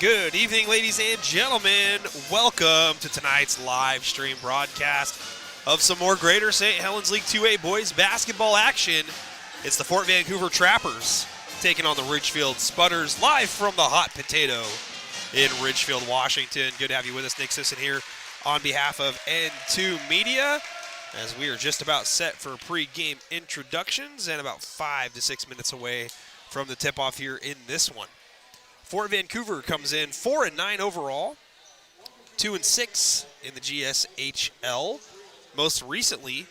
Good evening, ladies and gentlemen. Welcome to tonight's live stream broadcast of some more Greater St. Helens League 2A boys basketball action. It's the Fort Vancouver Trappers taking on the Ridgefield Spudders live from the Hot Potato in Ridgefield, Washington. Good to have you with us. Nick Sisson here on behalf of N2 Media, as we are just about set for pre-game introductions and about 5 to 6 minutes away from the tip-off here in this one. Fort Vancouver comes in 4-9 overall, 2-6 in the GSHL. Most recently,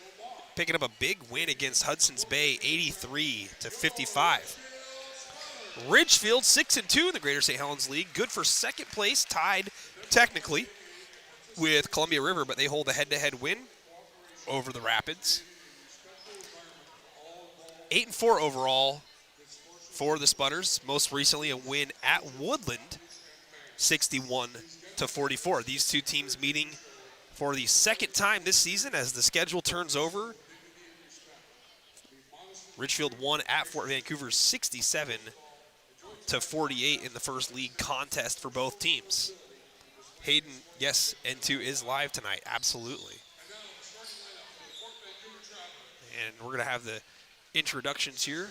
picking up a big win against Hudson's Bay, 83-55. Ridgefield 6-2 in the Greater St. Helens League, good for second place, tied technically with Columbia River, but they hold a head-to-head win over the Rapids. 8-4 overall for the Spudders. Most recently a win at Woodland, 61-44. These two teams meeting for the second time this season as the schedule turns over. Ridgefield won at Fort Vancouver 67-48 in the first league contest for both teams. Hayden, yes, N2 is live tonight, absolutely. And we're going to have the introductions here.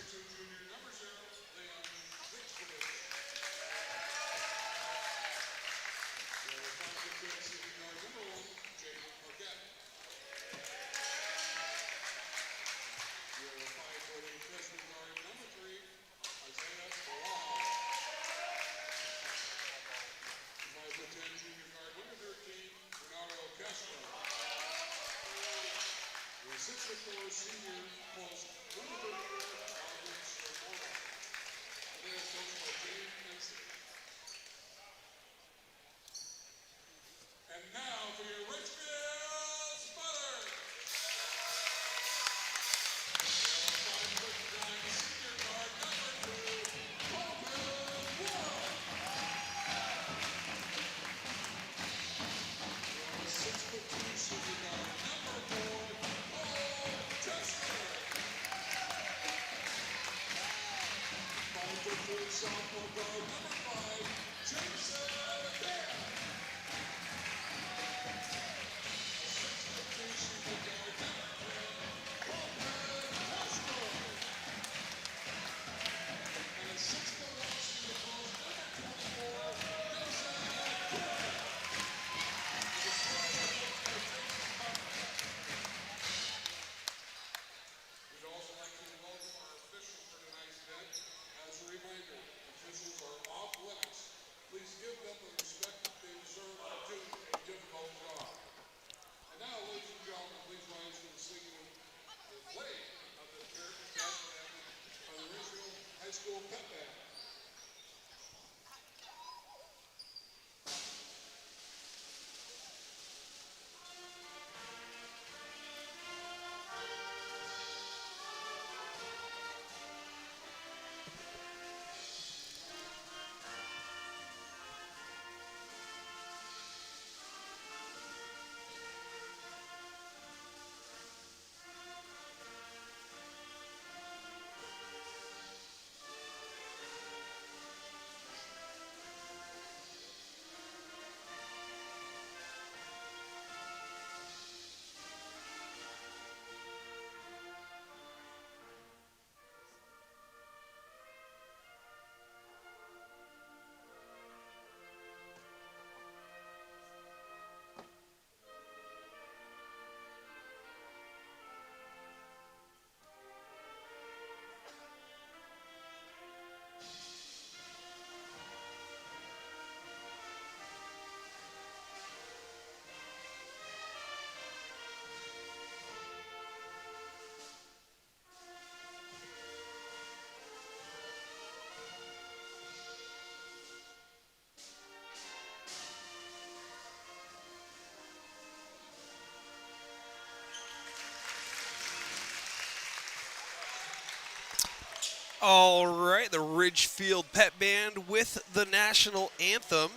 All right, the Ridgefield Pep Band with the national anthem.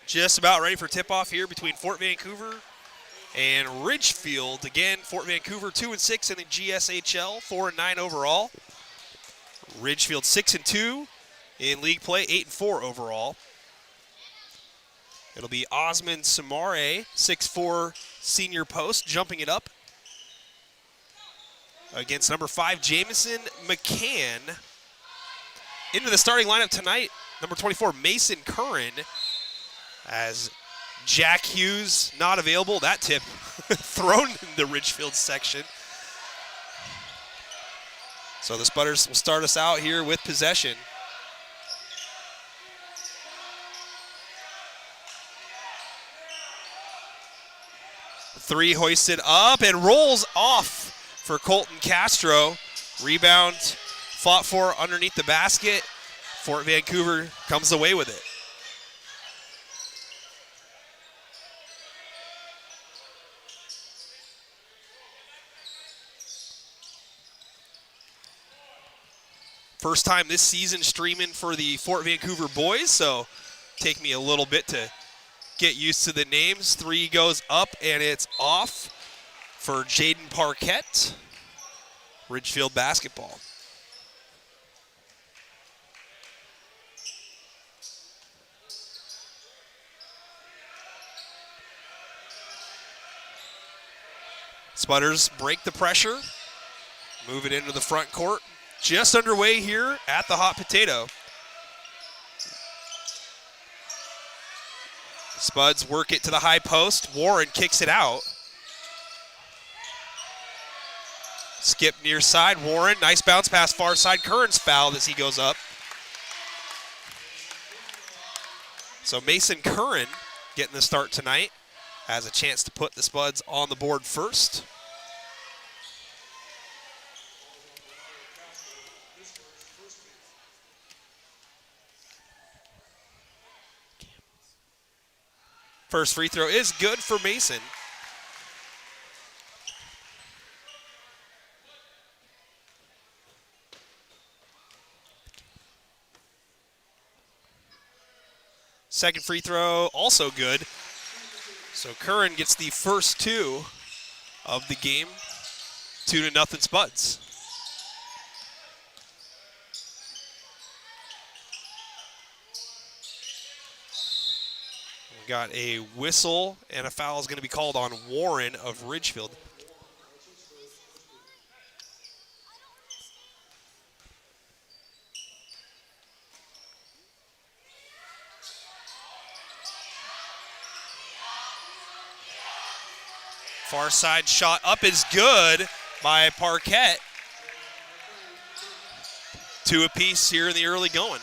Just about ready for tip-off here between Fort Vancouver and Ridgefield. Again, Fort Vancouver 2-6 in the GSHL, 4-9 overall. Ridgefield 6-2 in league play, 8-4 overall. It'll be Osman Samare, 6'4", senior post, jumping it up against number 5, Jamison McCann. Into the starting lineup tonight, number 24, Mason Curran, as Jack Hughes not available. That tip thrown in the Ridgefield section. So the Spudders will start us out here with possession. Three hoisted up and rolls off for Colton Castro. Rebound fought for underneath the basket. Fort Vancouver comes away with it. First time this season streaming for the Fort Vancouver boys, so take me a little bit to get used to the names. Three goes up and it's off for Jaden Parquette. Ridgefield basketball. Spudders break the pressure, move it into the front court. Just underway here at the Hot Potato. Spuds work it to the high post. Warren kicks it out. Skip near side. Warren, nice bounce pass far side. Curran's fouled as he goes up. So Mason Curran getting the start tonight. Has a chance to put the Spuds on the board first. First free throw is good for Mason. Second free throw also good. So Curran gets the first two of the game. 2-0 Spuds. We got a whistle and a foul is going to be called on Warren of Ridgefield. Far side shot up is good by Parquette. Two apiece here in the early going.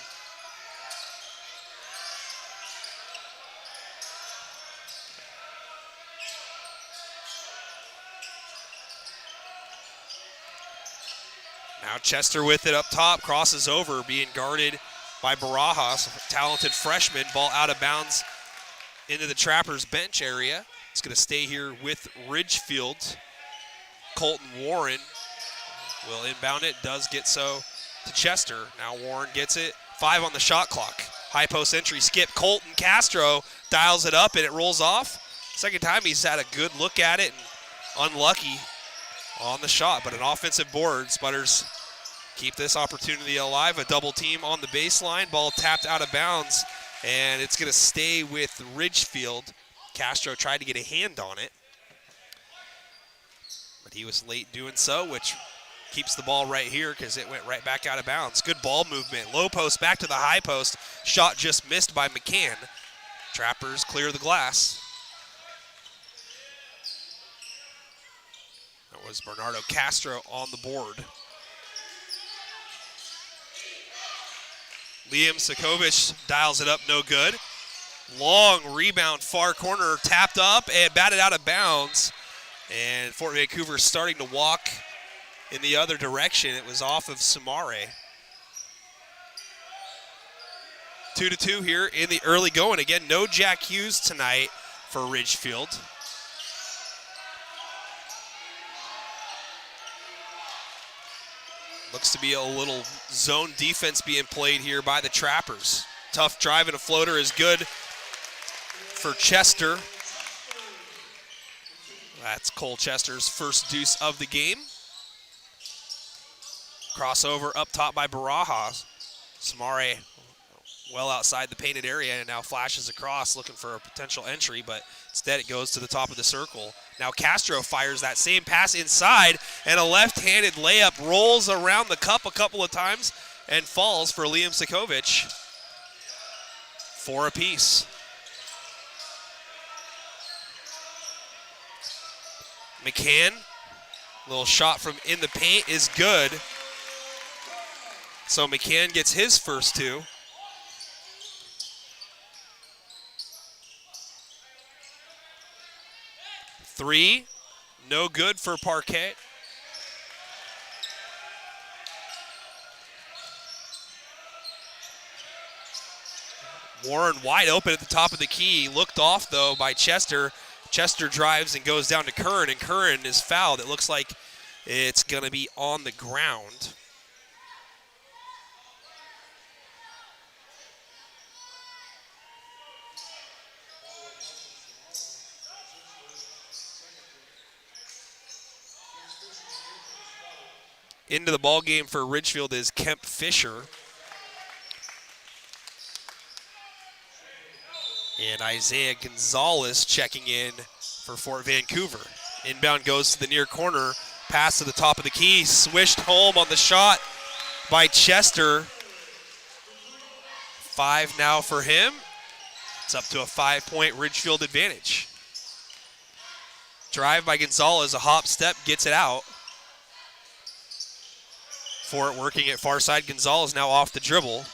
Now Chester with it up top, crosses over, being guarded by Barajas, a talented freshman. Ball out of bounds into the Trappers bench area. It's going to stay here with Ridgefield. Colton Warren will inbound it, does get so to Chester. Now Warren gets it, 5 on the shot clock. High post entry skip. Colton Castro dials it up and it rolls off. Second time he's had a good look at it and unlucky on the shot, but an offensive board. Spudders keep this opportunity alive. A double team on the baseline. Ball tapped out of bounds, and it's going to stay with Ridgefield. Castro tried to get a hand on it, but he was late doing so, which keeps the ball right here because it went right back out of bounds. Good ball movement. Low post back to the high post. Shot just missed by McCann. Trappers clear the glass. That was Bernardo Castro on the board. Liam Sokovich dials it up, no good. Long rebound, far corner, tapped up and batted out of bounds. And Fort Vancouver starting to walk in the other direction. It was off of Samare. 2-2 here in the early going. Again, no Jack Hughes tonight for Ridgefield. Looks to be a little zone defense being played here by the Trappers. Tough drive and a floater is good for Chester. That's Cole Chester's first deuce of the game. Crossover up top by Barajas. Samare well outside the painted area and now flashes across looking for a potential entry, but instead it goes to the top of the circle. Now Castro fires that same pass inside, and a left-handed layup rolls around the cup a couple of times and falls for Liam Sikovic. 4 apiece. McCann, little shot from in the paint is good. So McCann gets his first 2. Three, no good for Parquet. Warren wide open at the top of the key. Looked off, though, by Chester. Chester drives and goes down to Curran, and Curran is fouled. It looks like it's going to be on the ground. Into the ball game for Ridgefield is Kemp Fisher. And Isaiah Gonzalez checking in for Fort Vancouver. Inbound goes to the near corner. Pass to the top of the key. Swished home on the shot by Chester. 5 now for him. It's up to a 5-point Ridgefield advantage. Drive by Gonzalez. A hop step gets it out. Fort working at far side. Gonzalez now off the dribble.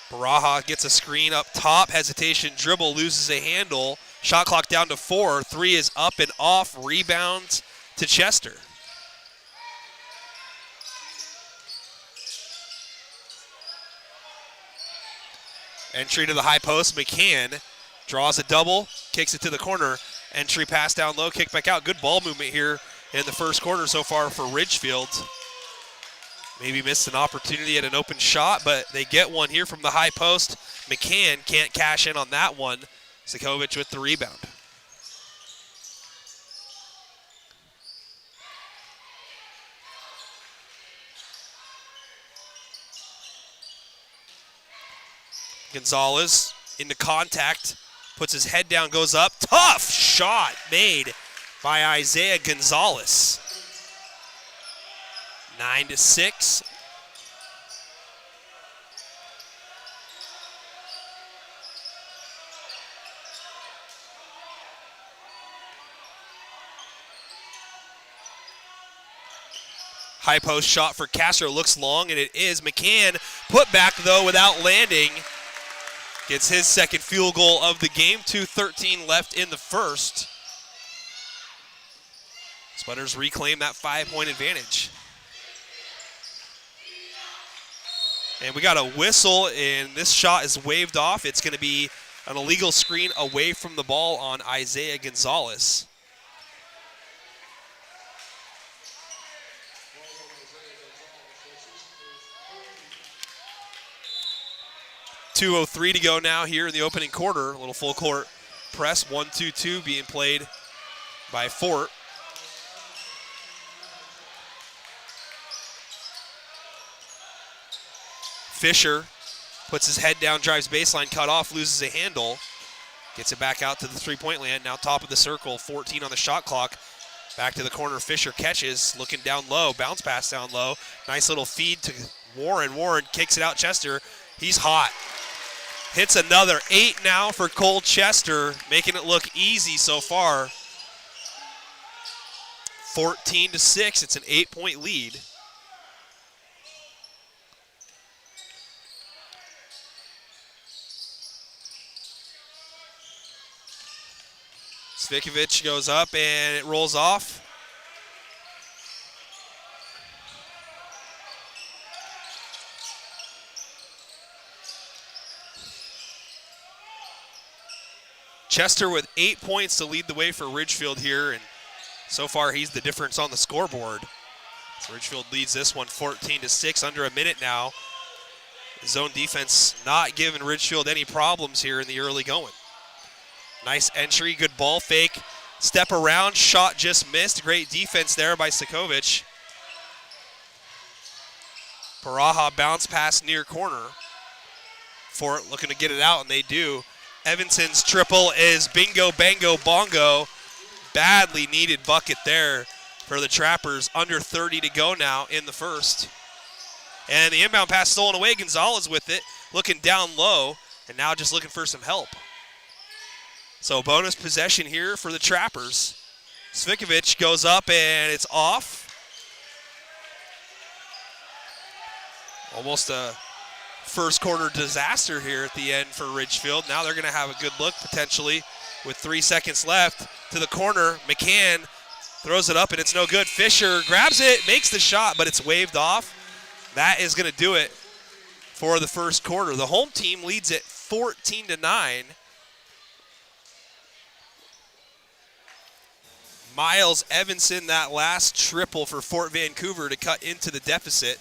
Baraja gets a screen up top. Hesitation dribble, loses a handle. Shot clock down to 4. 3 is up and off. Rebound to Chester. Entry to the high post. McCann draws a double, kicks it to the corner. Entry pass down low, kick back out. Good ball movement here in the first quarter so far for Ridgefield. Maybe missed an opportunity at an open shot, but they get one here from the high post. McCann can't cash in on that one. Sikovic with the rebound. Gonzalez into contact. Puts his head down, goes up. Tough shot made by Isaiah Gonzalez. 9-6. High post shot for Castro. Looks long, and it is. McCann put back, though, without landing. Gets his second field goal of the game. 2:13 left in the first. Spudders reclaim that 5-point advantage. And we got a whistle, and this shot is waved off. It's going to be an illegal screen away from the ball on Isaiah Gonzalez. .203 to go now here in the opening quarter. A little full court press. 1-2-2 being played by Fort. Fisher puts his head down, drives baseline, cut off, loses a handle. Gets it back out to the three-point land. Now top of the circle, 14 on the shot clock. Back to the corner, Fisher catches, looking down low, bounce pass down low. Nice little feed to Warren. Warren kicks it out, Chester. He's hot. Hits another 8 now for Cole Chester, making it look easy so far. 14-6, it's an 8-point lead. Svikovic goes up and it rolls off. Chester with 8 points to lead the way for Ridgefield here, and so far he's the difference on the scoreboard. So Ridgefield leads this one 14-6, under a minute now. Zone defense not giving Ridgefield any problems here in the early going. Nice entry, good ball fake. Step around, shot just missed. Great defense there by Sikovic. Baraha bounce pass near corner. Fort looking to get it out, and they do. Evanson's triple is bingo, bango, bongo. Badly needed bucket there for the Trappers. Under 30 to go now in the first. And the inbound pass stolen away. Gonzalez with it, looking down low, and now just looking for some help. So bonus possession here for the Trappers. Svikovic goes up, and it's off. Almost a first quarter disaster here at the end for Ridgefield. Now they're going to have a good look potentially with 3 seconds left. To the corner, McCann throws it up, and it's no good. Fisher grabs it, makes the shot, but it's waved off. That is going to do it for the first quarter. The home team leads it 14-9. Miles Evanson, that last triple for Fort Vancouver to cut into the deficit.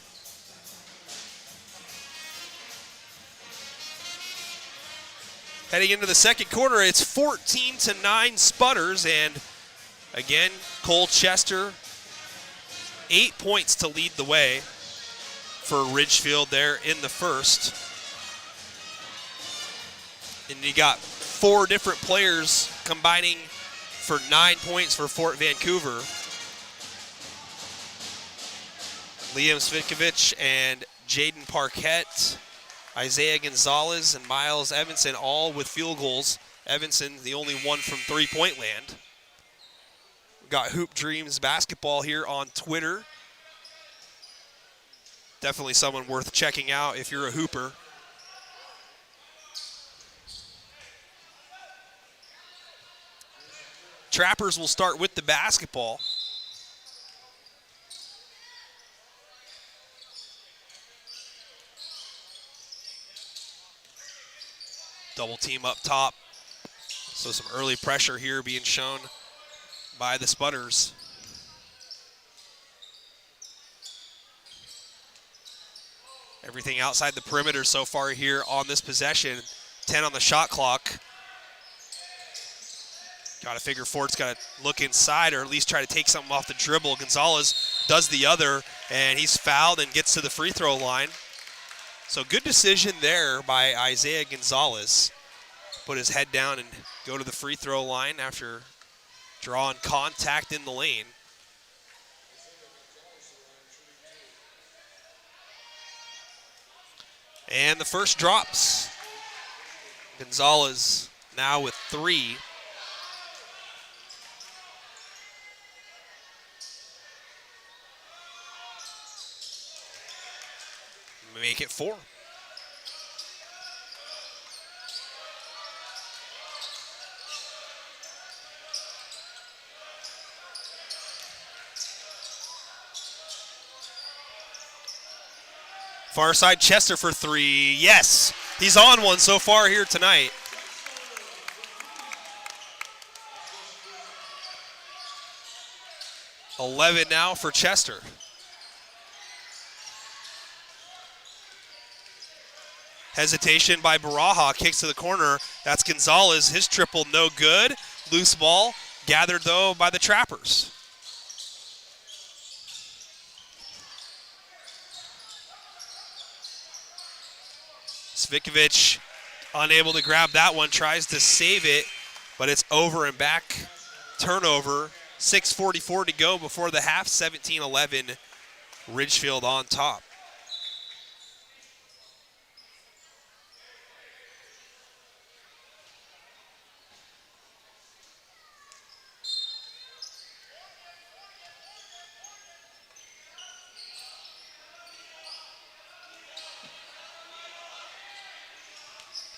Heading into the second quarter, it's 14-9 Spudders, and again, Cole Chester, 8 points to lead the way for Ridgefield there in the first. And you got 4 different players combining for 9 points for Fort Vancouver. Liam Svikovic and Jaden Parquette, Isaiah Gonzalez and Miles Evanson, all with field goals. Evanson, the only one from three-point land. We've got Hoop Dreams Basketball here on Twitter. Definitely someone worth checking out if you're a hooper. Trappers will start with the basketball. Double team up top. So some early pressure here being shown by the Spudders. Everything outside the perimeter so far here on this possession. 10 on the shot clock. Got to figure Fort's got to look inside or at least try to take something off the dribble. Gonzalez does the other, and he's fouled and gets to the free throw line. So good decision there by Isaiah Gonzalez. Put his head down and go to the free throw line after drawing contact in the lane. And the first drops. Gonzalez now with 3. Make it 4. Far side, Chester for 3. Yes, he's on one so far here tonight. $11 now for Chester. Hesitation by Baraha, kicks to the corner. That's Gonzalez, his triple no good. Loose ball, gathered though by the Trappers. Svikovic unable to grab that one, tries to save it, but it's over and back. Turnover, 6:44 to go before the half, 17-11, Ridgefield on top.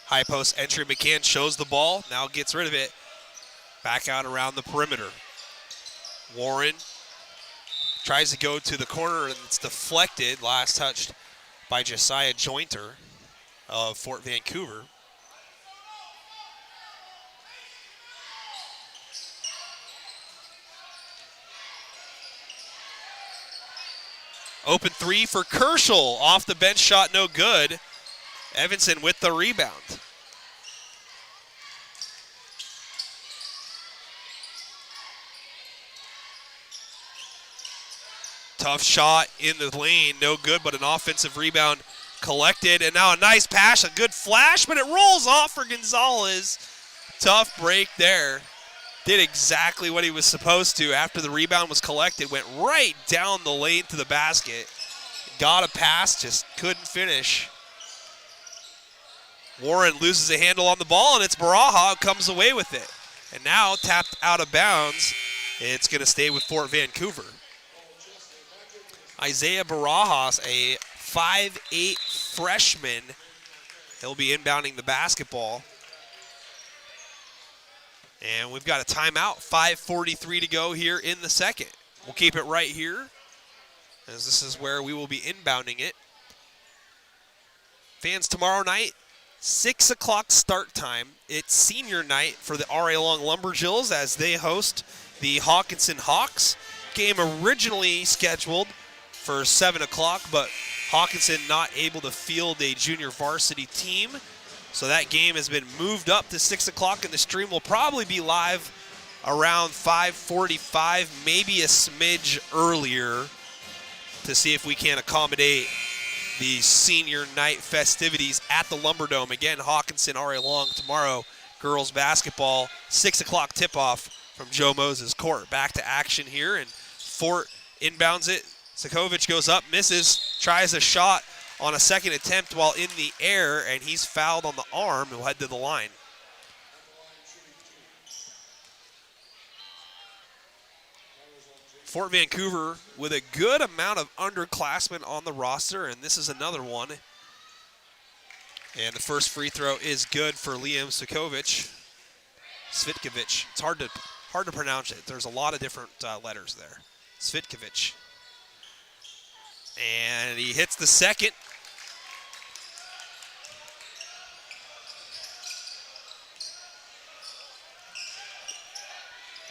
High post entry, McCann shows the ball, now gets rid of it. Back out around the perimeter. Warren tries to go to the corner and it's deflected. Last touched by Josiah Jointer of Fort Vancouver. Open 3 for Kerschel. Off the bench shot, no good. Evanson with the rebound. Tough shot in the lane, no good, but an offensive rebound collected. And now a nice pass, a good flash, but it rolls off for Gonzalez. Tough break there. Did exactly what he was supposed to after the rebound was collected. Went right down the lane to the basket. Got a pass, just couldn't finish. Warren loses a handle on the ball, and it's Baraha who comes away with it. And now tapped out of bounds. It's going to stay with Fort Vancouver. Isaiah Barajas, a 5'8" freshman. He'll be inbounding the basketball. And we've got a timeout, 5:43 to go here in the second. We'll keep it right here, as this is where we will be inbounding it. Fans, tomorrow night, 6 o'clock start time. It's senior night for the R.A. Long Lumberjills as they host the Hawkinson Hawks. Game originally scheduled for 7 o'clock, but Hawkinson not able to field a junior varsity team. So that game has been moved up to 6 o'clock, and the stream will probably be live around 5:45, maybe a smidge earlier, to see if we can accommodate the senior night festivities at the Lumberdome. Again, Hawkinson, R.A. Long tomorrow, girls basketball, 6 o'clock tip-off from Joe Moses Court. Back to action here, and Fort inbounds it. Sakovic goes up, misses, tries a shot on a second attempt while in the air, and he's fouled on the arm. He'll head to the line. Fort Vancouver with a good amount of underclassmen on the roster, and this is another one. And the first free throw is good for Liam Svitkovic. It's hard to pronounce it. There's a lot of different letters there. Svitkovic. And he hits the second.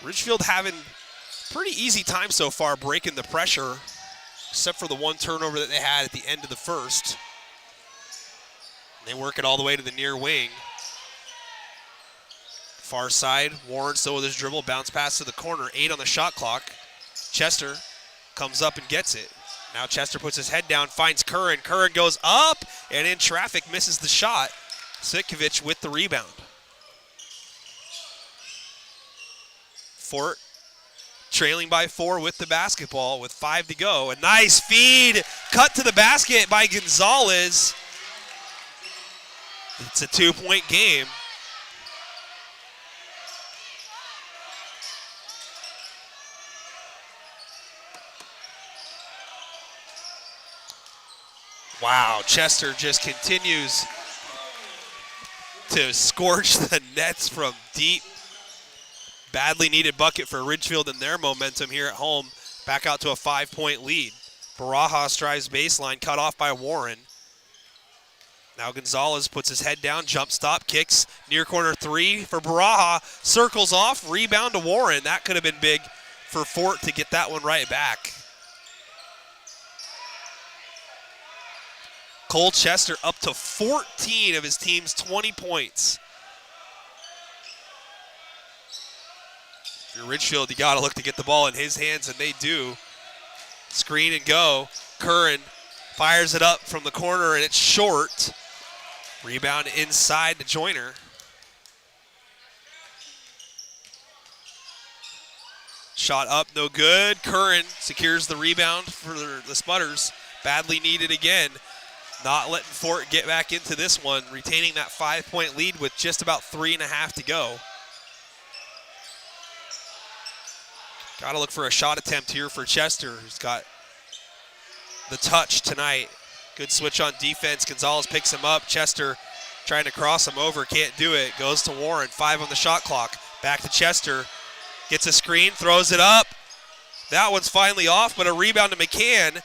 Ridgefield having pretty easy time so far breaking the pressure, except for the one turnover that they had at the end of the first. They work it all the way to the near wing. Far side, Warren still with his dribble, bounce pass to the corner, 8 on the shot clock. Chester comes up and gets it. Now Chester puts his head down, finds Curran. Curran goes up and in traffic, misses the shot. Svitkovic with the rebound. Fort trailing by 4 with the basketball with 5 to go. A nice feed, cut to the basket by Gonzalez. It's a 2-point game. Wow, Chester just continues to scorch the nets from deep. Badly needed bucket for Ridgefield and their momentum here at home. Back out to a 5-point lead. Barajas drives baseline, cut off by Warren. Now Gonzalez puts his head down, jump stop, kicks, near corner 3 for Baraja. Circles off, rebound to Warren. That could have been big for Fort to get that one right back. Cole Chester up to 14 of his team's 20 points. If you're Ridgefield, you got to look to get the ball in his hands, and they do. Screen and go. Curran fires it up from the corner, and it's short. Rebound inside to Joyner. Shot up, no good. Curran secures the rebound for the Spudders. Badly needed again. Not letting Fort get back into this one, retaining that 5-point lead with just about 3.5 to go. Got to look for a shot attempt here for Chester, who's got the touch tonight. Good switch on defense. Gonzalez picks him up. Chester trying to cross him over, can't do it. Goes to Warren, 5 on the shot clock. Back to Chester. Gets a screen, throws it up. That one's finally off, but a rebound to McCann.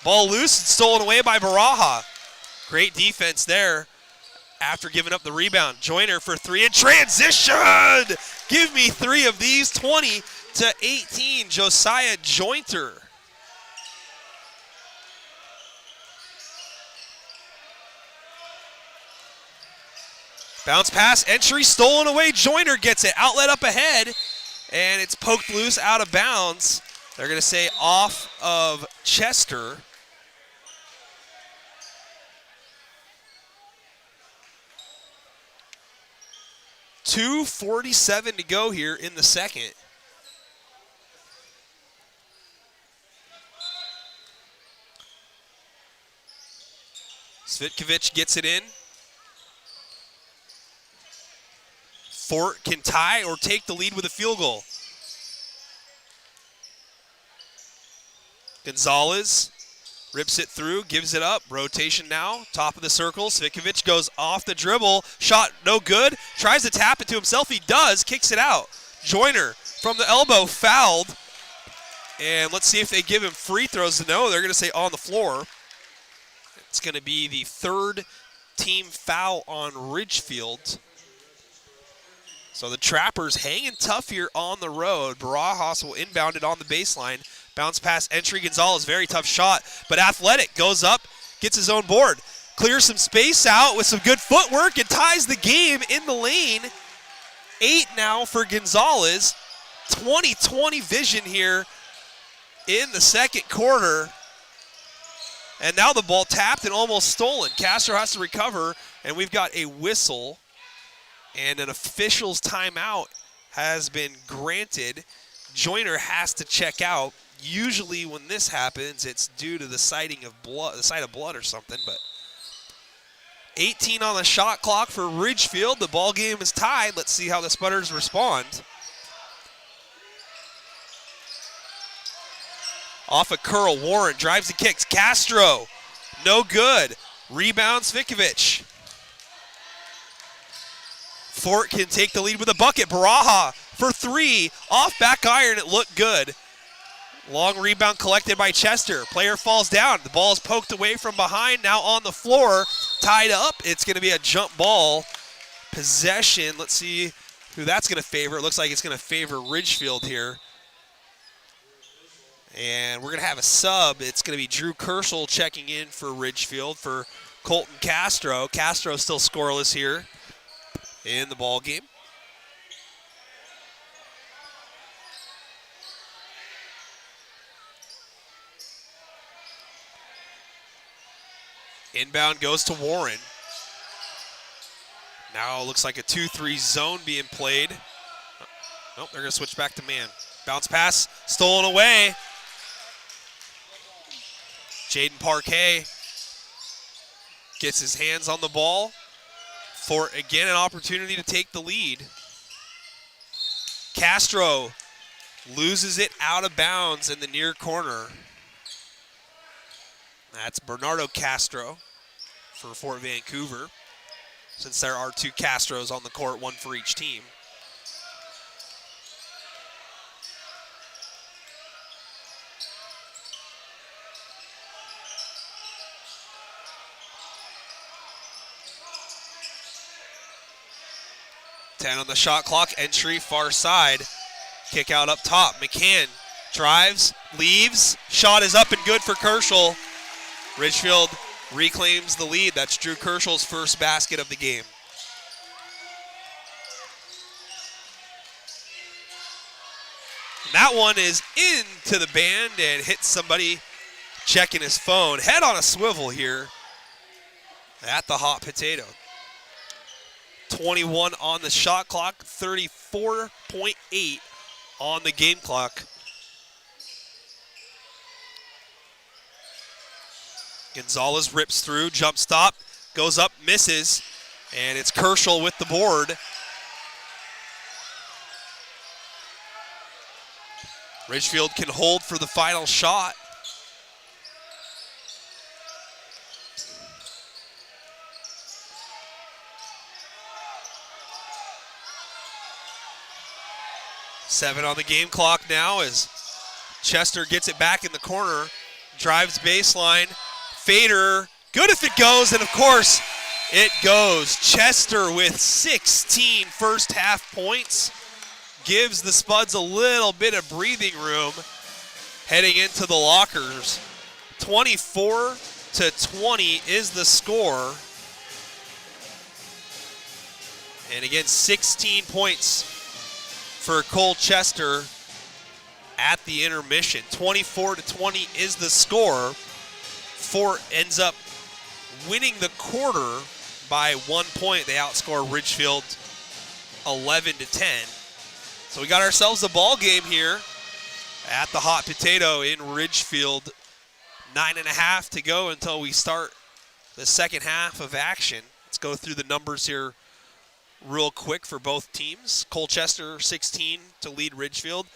Ball loose and stolen away by Baraja. Great defense there after giving up the rebound. Joyner for 3 in transition. Give me 3 of these. 20-18, Josiah Jointer. Bounce pass, entry stolen away. Joyner gets it. Outlet up ahead, and it's poked loose out of bounds. They're going to say off of Chester. .247 to go here in the second. Svitkovich gets it in. Fort can tie or take the lead with a field goal. Gonzalez rips it through, gives it up. Rotation now, top of the circle. Svitkovich goes off the dribble. Shot no good. Tries to tap it to himself. He does. Kicks it out. Joyner from the elbow, fouled. And let's see if they give him free throws. No, they're going to say on the floor. It's going to be the third team foul on Ridgefield. So the Trappers hanging tough here on the road. Barajas will inbound it on the baseline. Bounce pass entry. Gonzalez, very tough shot, but athletic. Goes up, gets his own board. Clears some space out with some good footwork and ties the game in the lane. 8 now for Gonzalez. 20-20 vision here in the second quarter. And now the ball tapped and almost stolen. Castro has to recover, and we've got a whistle. And an official's timeout has been granted. Joyner has to check out. Usually when this happens, it's due to the sighting of blood, the sight of blood or something. But 18 on the shot clock for Ridgefield. The ball game is tied. Let's see how the Spudders respond. Off a curl, Warren drives and kicks. Castro, no good. Rebound, Svitkovich. Fort can take the lead with a bucket. Baraja for 3. Off back iron, it looked good. Long rebound collected by Chester. Player falls down. The ball is poked away from behind. Now on the floor, tied up. It's going to be a jump ball. Possession. Let's see who that's going to favor. It looks like it's going to favor Ridgefield here. And we're going to have a sub. It's going to be Drew Kerschel checking in for Ridgefield for Colton Castro. Castro still scoreless here in the ball game. Inbound goes to Warren. Now it looks like a 2-3 zone being played. Nope, they're going to switch back to man. Bounce pass, stolen away. Jaden Parquet gets his hands on the ball. For, again, an opportunity to take the lead. Castro loses it out of bounds in the near corner. That's Bernardo Castro for Fort Vancouver, since there are 2 Castros on the court, 1 for each team. .10 on the shot clock, entry far side. Kick out up top. McCann drives, leaves. Shot is up and good for Kerschel. Ridgefield reclaims the lead. That's Drew Kerschel's first basket of the game. And that one is into the band and hits somebody checking his phone. Head on a swivel here at the hot potato. 21 on the shot clock, 34.8 on the game clock. Gonzalez rips through, jump stop, goes up, misses, and it's Kerschel with the board. Ridgefield can hold for the final shot. Seven on the game clock now as Chester gets it back in the corner, drives baseline, fader, good if it goes, and of course it goes. Chester with 16 first half points gives the Spuds a little bit of breathing room heading into the lockers. 24-20 is the score. And again, 16 points for Cole Chester at the intermission. 24-20 is the score. Fort ends up winning the quarter by 1 point. They outscore Ridgefield 11-10. So we got ourselves a ball game here at the Hot Potato in Ridgefield. 9.5 to go until we start the second half of action. Let's go through the numbers here real quick for both teams. Colchester 16 to lead Ridgefield.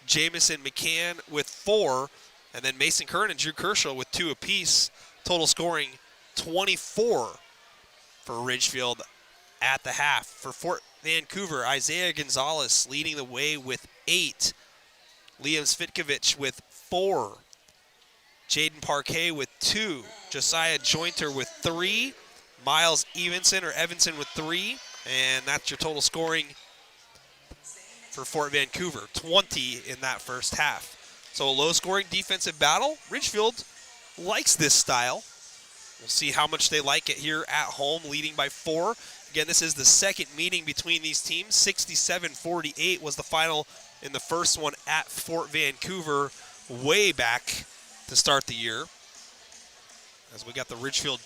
Jamison McCann with 4, and then Mason Kern and Drew Kershaw with 2 apiece. Total scoring 24 for Ridgefield at the half. For Fort Vancouver, Isaiah Gonzalez leading the way with 8. Liam Svitkovich with 4. Jaden Parquet with 2. Josiah Jointer with 3. Miles Evanson with 3. And that's your total scoring for Fort Vancouver, 20 in that first half. So a low-scoring defensive battle. Ridgefield likes this style. We'll see how much they like it here at home, leading by 4. Again, this is the second meeting between these teams. 67-48 was the final in the first one at Fort Vancouver way back to start the year. As we got the Ridgefield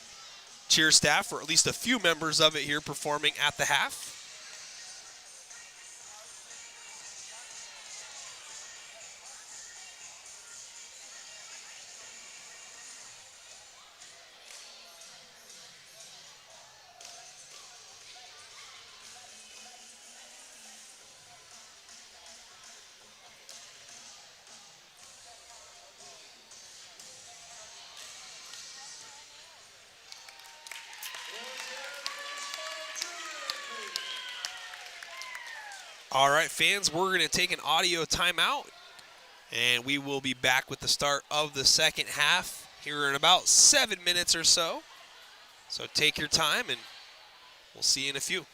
cheer staff, or at least a few members of it here, performing at the half. All right, fans, we're going to take an audio timeout, and we will be back with the start of the second half here in about 7 minutes or so. So take your time, and we'll see you in a few.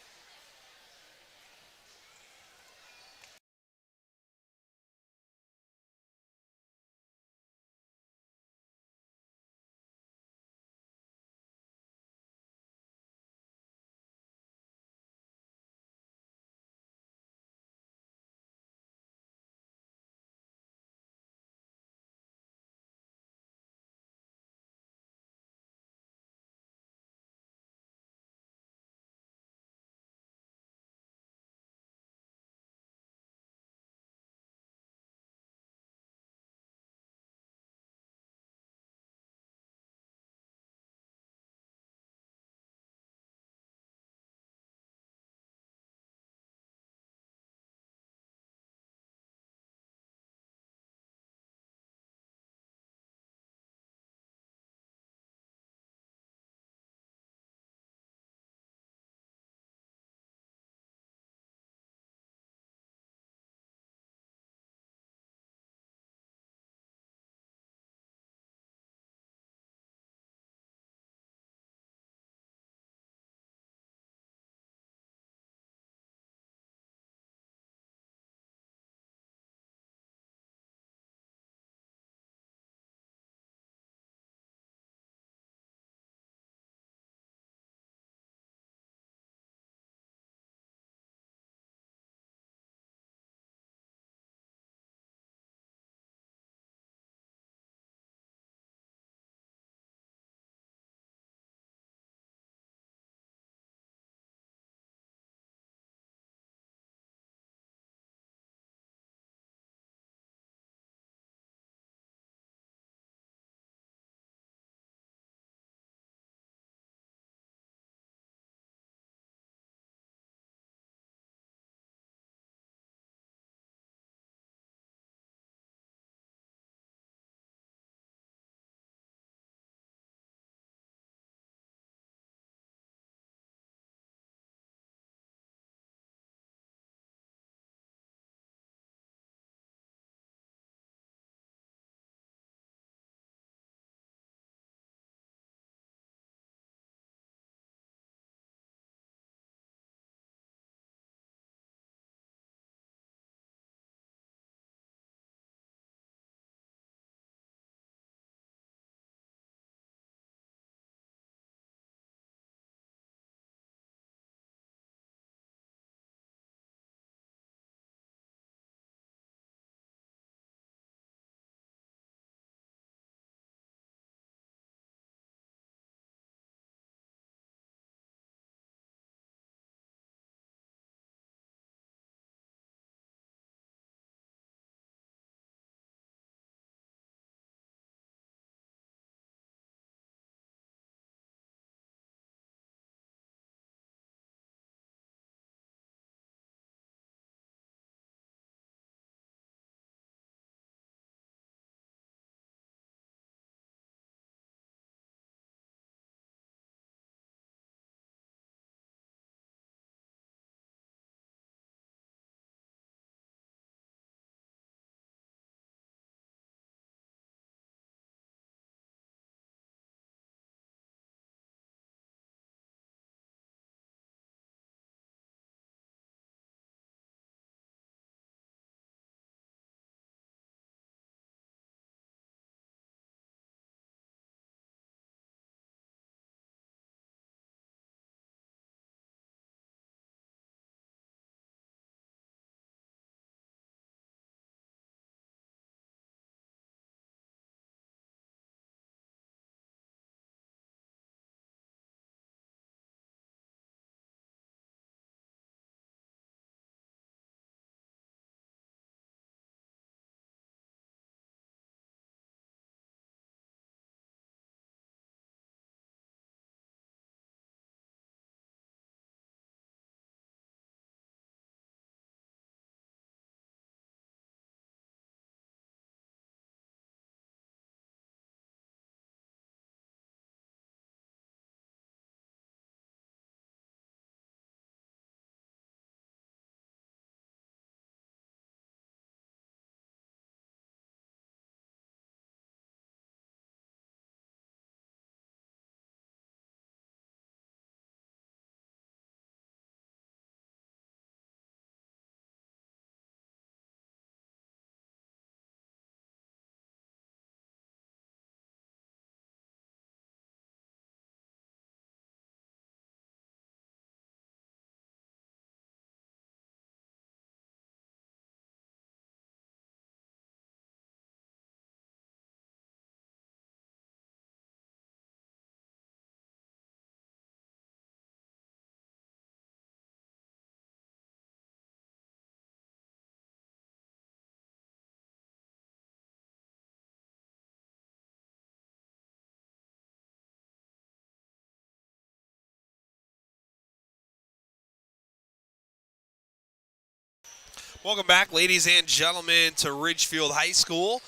Welcome back, ladies and gentlemen, to Ridgefield High School.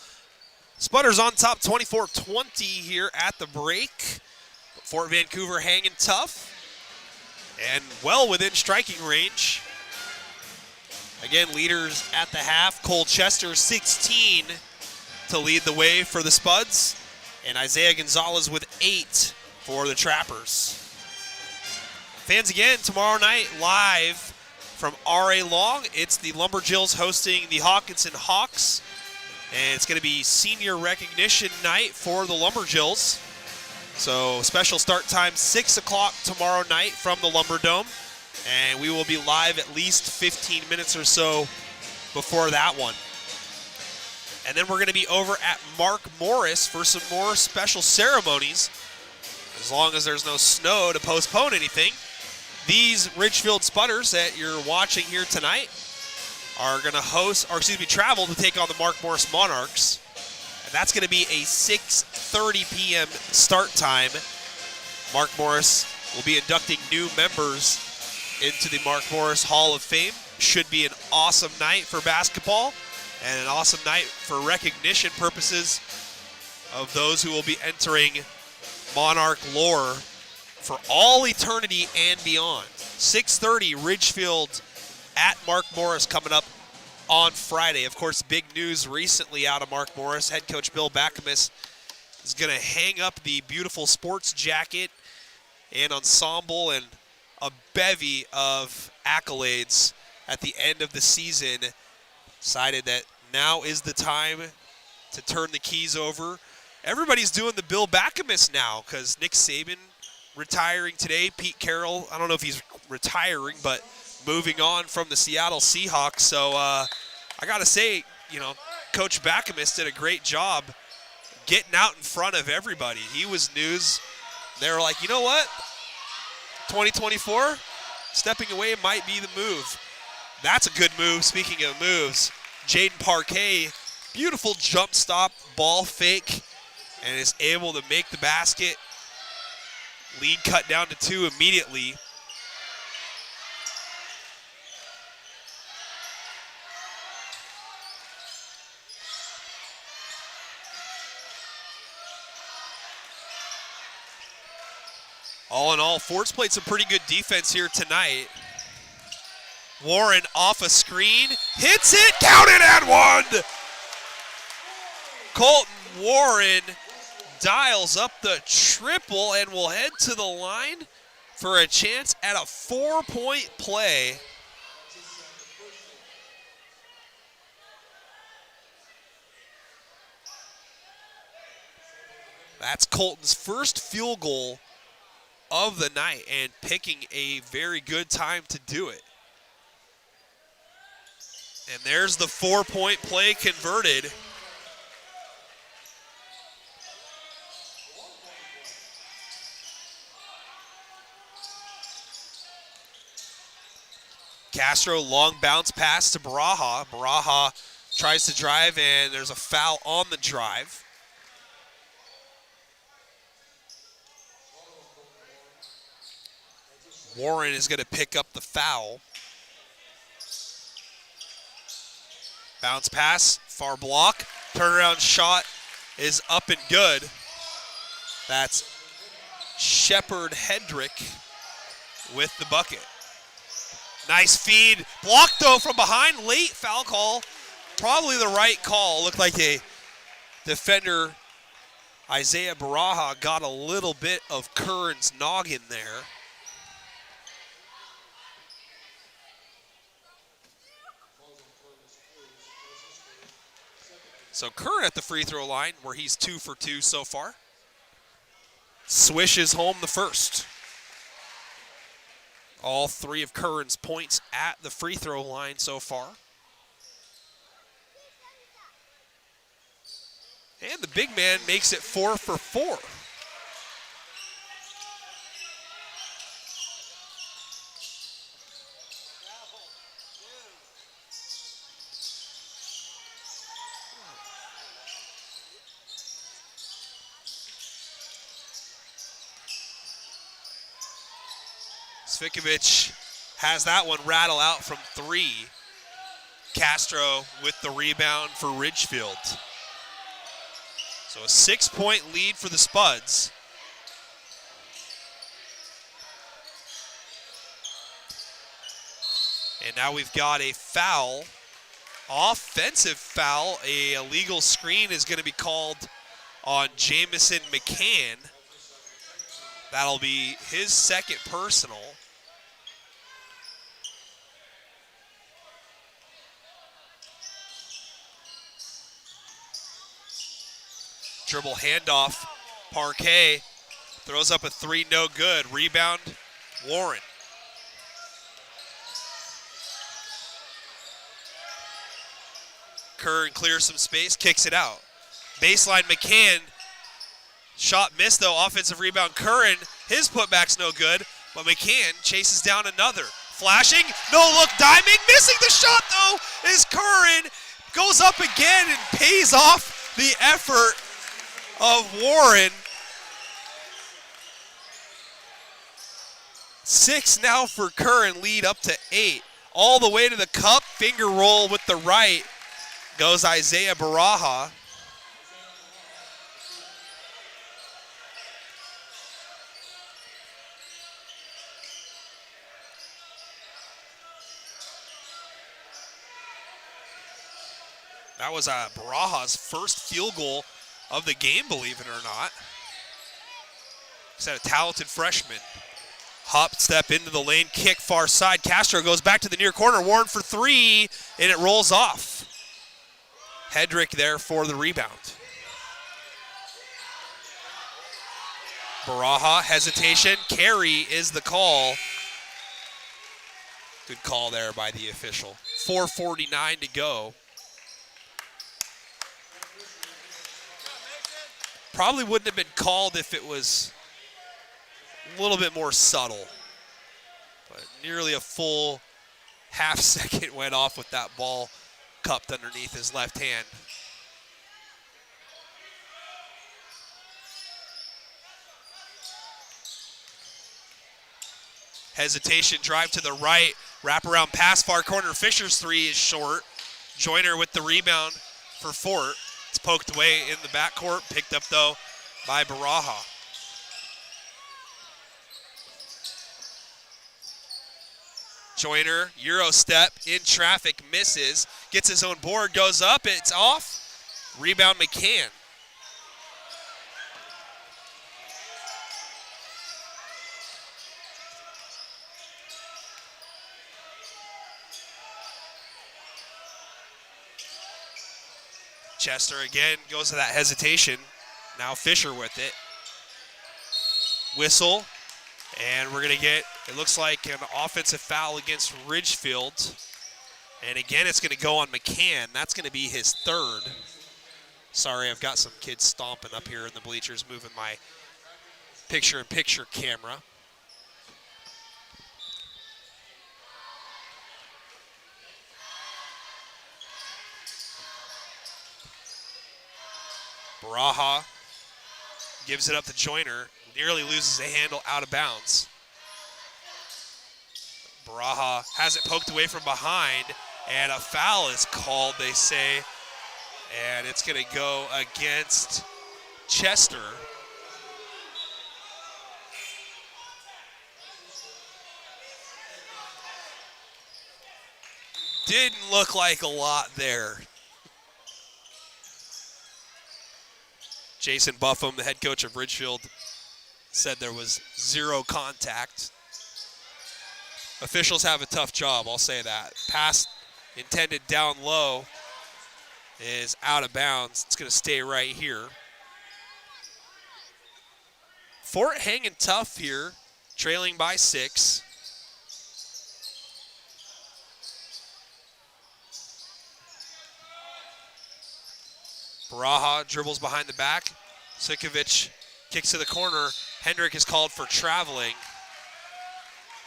Spudders on top 24-20 here at the break. Fort Vancouver hanging tough and well within striking range. Again, leaders at the half. Cole Chester, 16 to lead the way for the Spuds. And Isaiah Gonzalez with 8 for the Trappers. Fans again tomorrow night live from R.A. Long. It's the Lumberjills hosting the Hawkinson Hawks. And it's going to be senior recognition night for the Lumberjills. So special start time, 6 o'clock tomorrow night from the Lumberdome. And we will be live at least 15 minutes or so before that one. And then we're going to be over at Mark Morris for some more special ceremonies. As long as there's no snow to postpone anything. These Ridgefield Spudders that you're watching here tonight are going to travel to take on the Mark Morris Monarchs. And that's going to be a 6:30 p.m. start time. Mark Morris will be inducting new members into the Mark Morris Hall of Fame. Should be an awesome night for basketball and an awesome night for recognition purposes of those who will be entering Monarch lore for all eternity and beyond. 6:30 Ridgefield at Mark Morris coming up on Friday. Of course, big news recently out of Mark Morris. Head coach Bill Backamus is going to hang up the beautiful sports jacket and ensemble and a bevy of accolades at the end of the season. Decided that now is the time to turn the keys over. Everybody's doing the Bill Backamus now because Nick Saban retiring today. Pete Carroll, I don't know if he's retiring, but moving on from the Seattle Seahawks. So I got to say, Coach Backamus did a great job getting out in front of everybody. He was news. They were like, you know what? 2024, stepping away might be the move. That's a good move. Speaking of moves, Jaden Parquet, beautiful jump stop, ball fake, and is able to make the basket. Lead cut down to 2 immediately. All in all, Fort's played some pretty good defense here tonight. Warren off a screen, hits it, count it and one! Colton Warren dials up the triple and will head to the line for a chance at a 4-point play. That's Colton's first field goal of the night and picking a very good time to do it. And there's the 4-point play converted. Castro, long bounce pass to Baraha. Baraha tries to drive, and there's a foul on the drive. Warren is going to pick up the foul. Bounce pass, far block. Turnaround shot is up and good. That's Shepard Hedrick with the bucket. Nice feed. Blocked, though, from behind. Late foul call. Probably the right call. Looked like a defender, Isaiah Baraha, got a little bit of Curran's noggin there. So Curran at the free throw line, where he's 2 for 2 so far. Swishes home the first. All 3 of Curran's points at the free throw line so far. And the big man makes it 4 for 4. Svikovic has that one rattle out from 3. Castro with the rebound for Ridgefield. So a 6-point lead for the Spuds. And now we've got a foul, offensive foul. A illegal screen is going to be called on Jamison McCann. That'll be his second personal. Dribble handoff, Parquet throws up a three, no good. Rebound, Warren. Curran clears some space, kicks it out. Baseline McCann, shot missed though, offensive rebound. Curran, his putback's no good, but McCann chases down another. Flashing, no look, diming, missing the shot though is Curran. Goes up again and pays off the effort of Warren. 6 now for Curran, lead up to 8. All the way to the cup, finger roll with the right goes Isaiah Baraja. That was Baraja's first field goal of the game, believe it or not. He's a talented freshman. Hop step into the lane, kick far side. Castro goes back to the near corner. Warren for three, and it rolls off. Hedrick there for the rebound. Baraja, hesitation. Carry is the call. Good call there by the official. 4:49 to go. Probably wouldn't have been called if it was a little bit more subtle. But nearly a full half second went off with that ball cupped underneath his left hand. Hesitation, drive to the right, wraparound pass, far corner. Fisher's three is short. Joyner with the rebound for Fort. It's poked away in the backcourt, picked up though by Baraja. Joyner, Euro step, in traffic, misses, gets his own board, goes up, it's off. Rebound McCann. Chester again goes to that hesitation. Now Fisher with it. Whistle. And we're going to get, it looks like, an offensive foul against Ridgefield. And again, it's going to go on McCann. That's going to be his third. Sorry, I've got some kids stomping up here in the bleachers, moving my picture-in-picture camera. Baraja gives it up to Joyner. Nearly loses a handle out of bounds. Baraja has it poked away from behind, and a foul is called, they say, and it's going to go against Chester. Didn't look like a lot there. Jason Buffum, the head coach of Ridgefield, said there was zero contact. Officials have a tough job, I'll say that. Pass intended down low is out of bounds. It's going to stay right here. Fort hanging tough here, trailing by 6. Baraja dribbles behind the back. Sikovic kicks to the corner. Hendrick is called for traveling.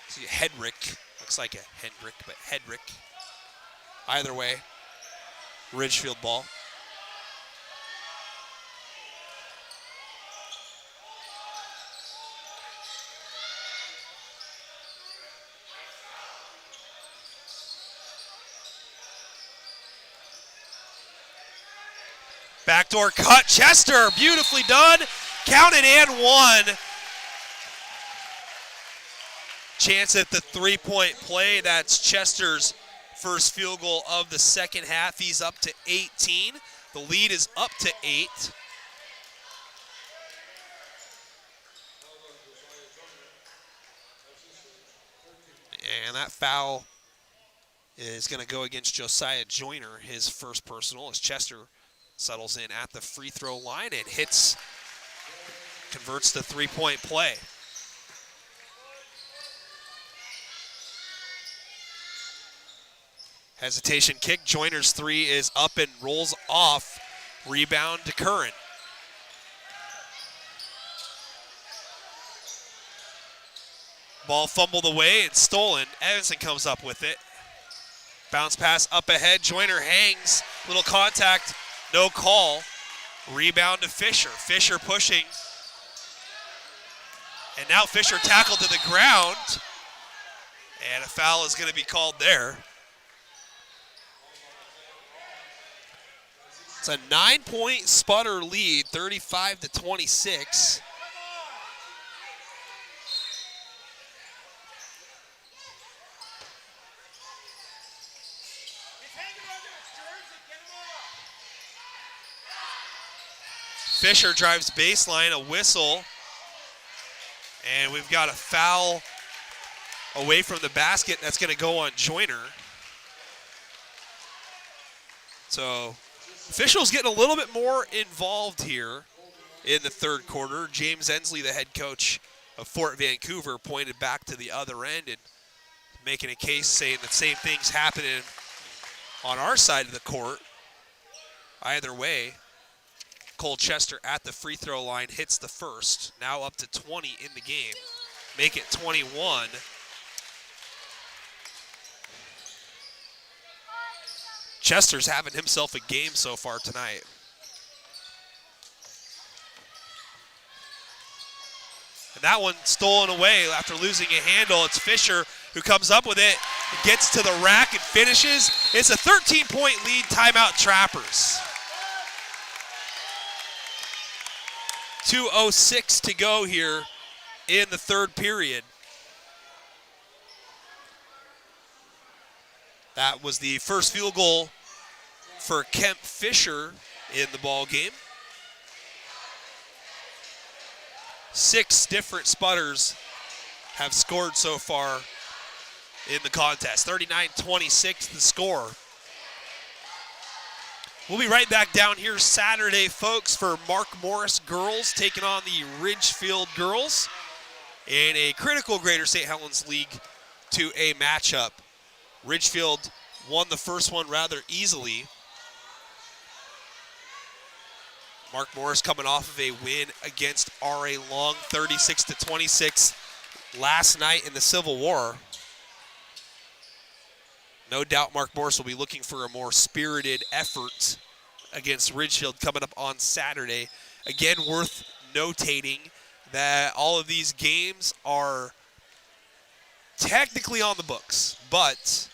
See, Hedrick. Looks like a Hendrick, but Hedrick. Either way, Ridgefield ball. Backdoor cut, Chester, beautifully done. Counted and one. Chance at the three-point play. That's Chester's first field goal of the second half. He's up to 18. The lead is up to 8. And that foul is going to go against Josiah Joyner, his first personal, as Chester settles in at the free throw line and converts the three-point play. Hesitation kick. Joyner's three is up and rolls off. Rebound to Curran. Ball fumbled away and stolen. Evanson comes up with it. Bounce pass up ahead. Joyner hangs. Little contact. No call. Rebound to Fisher. Fisher pushing. And now Fisher tackled to the ground. And a foul is going to be called there. It's a 9-point Spudder lead, 35-26. Fisher drives baseline, a whistle, and we've got a foul away from the basket that's going to go on Joyner. So officials getting a little bit more involved here in the third quarter. James Ensley, the head coach of Fort Vancouver, pointed back to the other end and making a case saying that same thing's happening on our side of the court. Either way, Cole Chester at the free throw line hits the first. Now up to 20 in the game. Make it 21. Chester's having himself a game so far tonight. And that one stolen away after losing a handle. It's Fisher who comes up with it, gets to the rack and finishes. It's a 13-point lead, timeout Trappers. 2:06 to go here in the third period. That was the first field goal for Kemp Fisher in the ball game. 6 different Spudders have scored so far in the contest. 39-26 the score. We'll be right back down here Saturday, folks, for Mark Morris girls taking on the Ridgefield girls in a critical Greater St. Helens League 2A matchup. Ridgefield won the first one rather easily. Mark Morris coming off of a win against R.A. Long, 36-26 last night in the Civil War. No doubt Mark Morris will be looking for a more spirited effort against Ridgefield coming up on Saturday. Again, worth notating that all of these games are technically on the books, but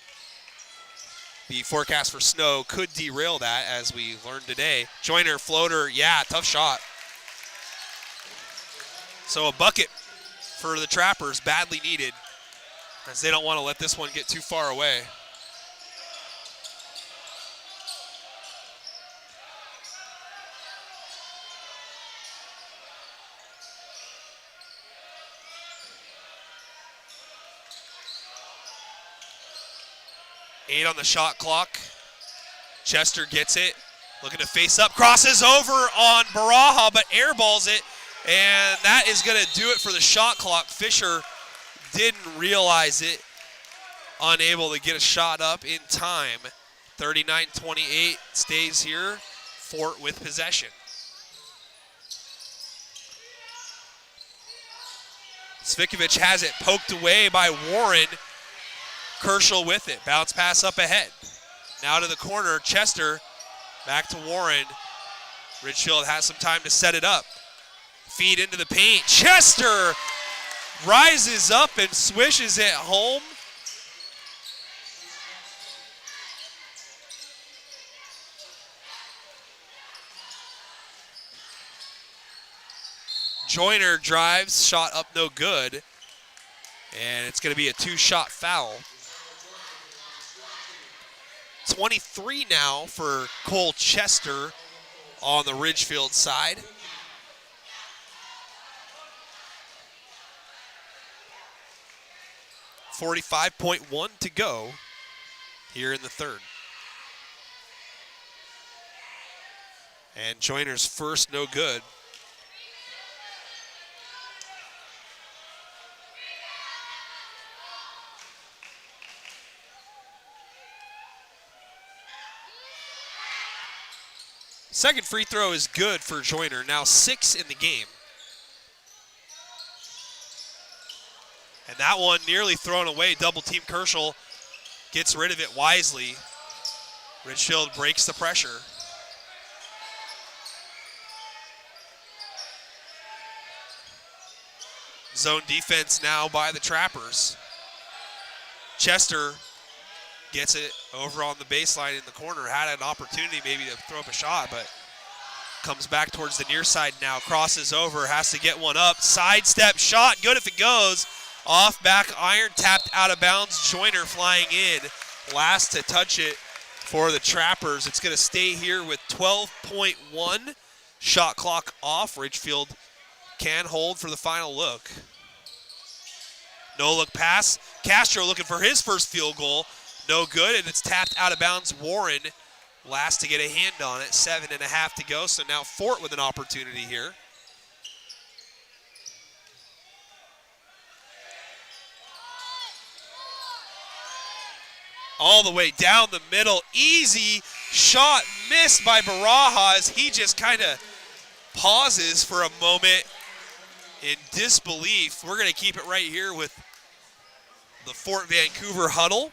the forecast for snow could derail that, as we learned today. Joyner, floater, yeah, tough shot. So a bucket for the Trappers, badly needed, as they don't want to let this one get too far away. Eight on the shot clock. Chester gets it. Looking to face up. Crosses over on Baraja, but airballs it. And that is going to do it for the shot clock. Fisher didn't realize it. Unable to get a shot up in time. 39-28 stays here. Fort with possession. Svikovic has it poked away by Warren. Kershaw with it. Bounce pass up ahead. Now to the corner. Chester back to Warren. Ridgefield has some time to set it up. Feed into the paint. Chester rises up and swishes it home. Joyner drives, shot up no good. And it's going to be a 2-shot foul. 23 now for Cole Chester on the Ridgefield side. .1 to go here in the third. And Joyner's first no good. Second free throw is good for Joyner, now 6 in the game. And that one nearly thrown away. Double team Kershaw gets rid of it wisely. Ridgefield breaks the pressure. Zone defense now by the Trappers. Chester gets it over on the baseline in the corner. Had an opportunity maybe to throw up a shot, but comes back towards the near side now. Crosses over, has to get one up. Sidestep shot, good if it goes. Off back iron, tapped out of bounds. Joyner flying in. Last to touch it for the Trappers. It's going to stay here with 12.1. Shot clock off. Ridgefield can hold for the final look. No look pass. Castro looking for his first field goal. No good, and it's tapped out of bounds. Warren last to get a hand on it. 7.5 to go, so now Fort with an opportunity here. All the way down the middle. Easy shot missed by Baraja as he just kind of pauses for a moment in disbelief. We're going to keep it right here with the Fort Vancouver huddle.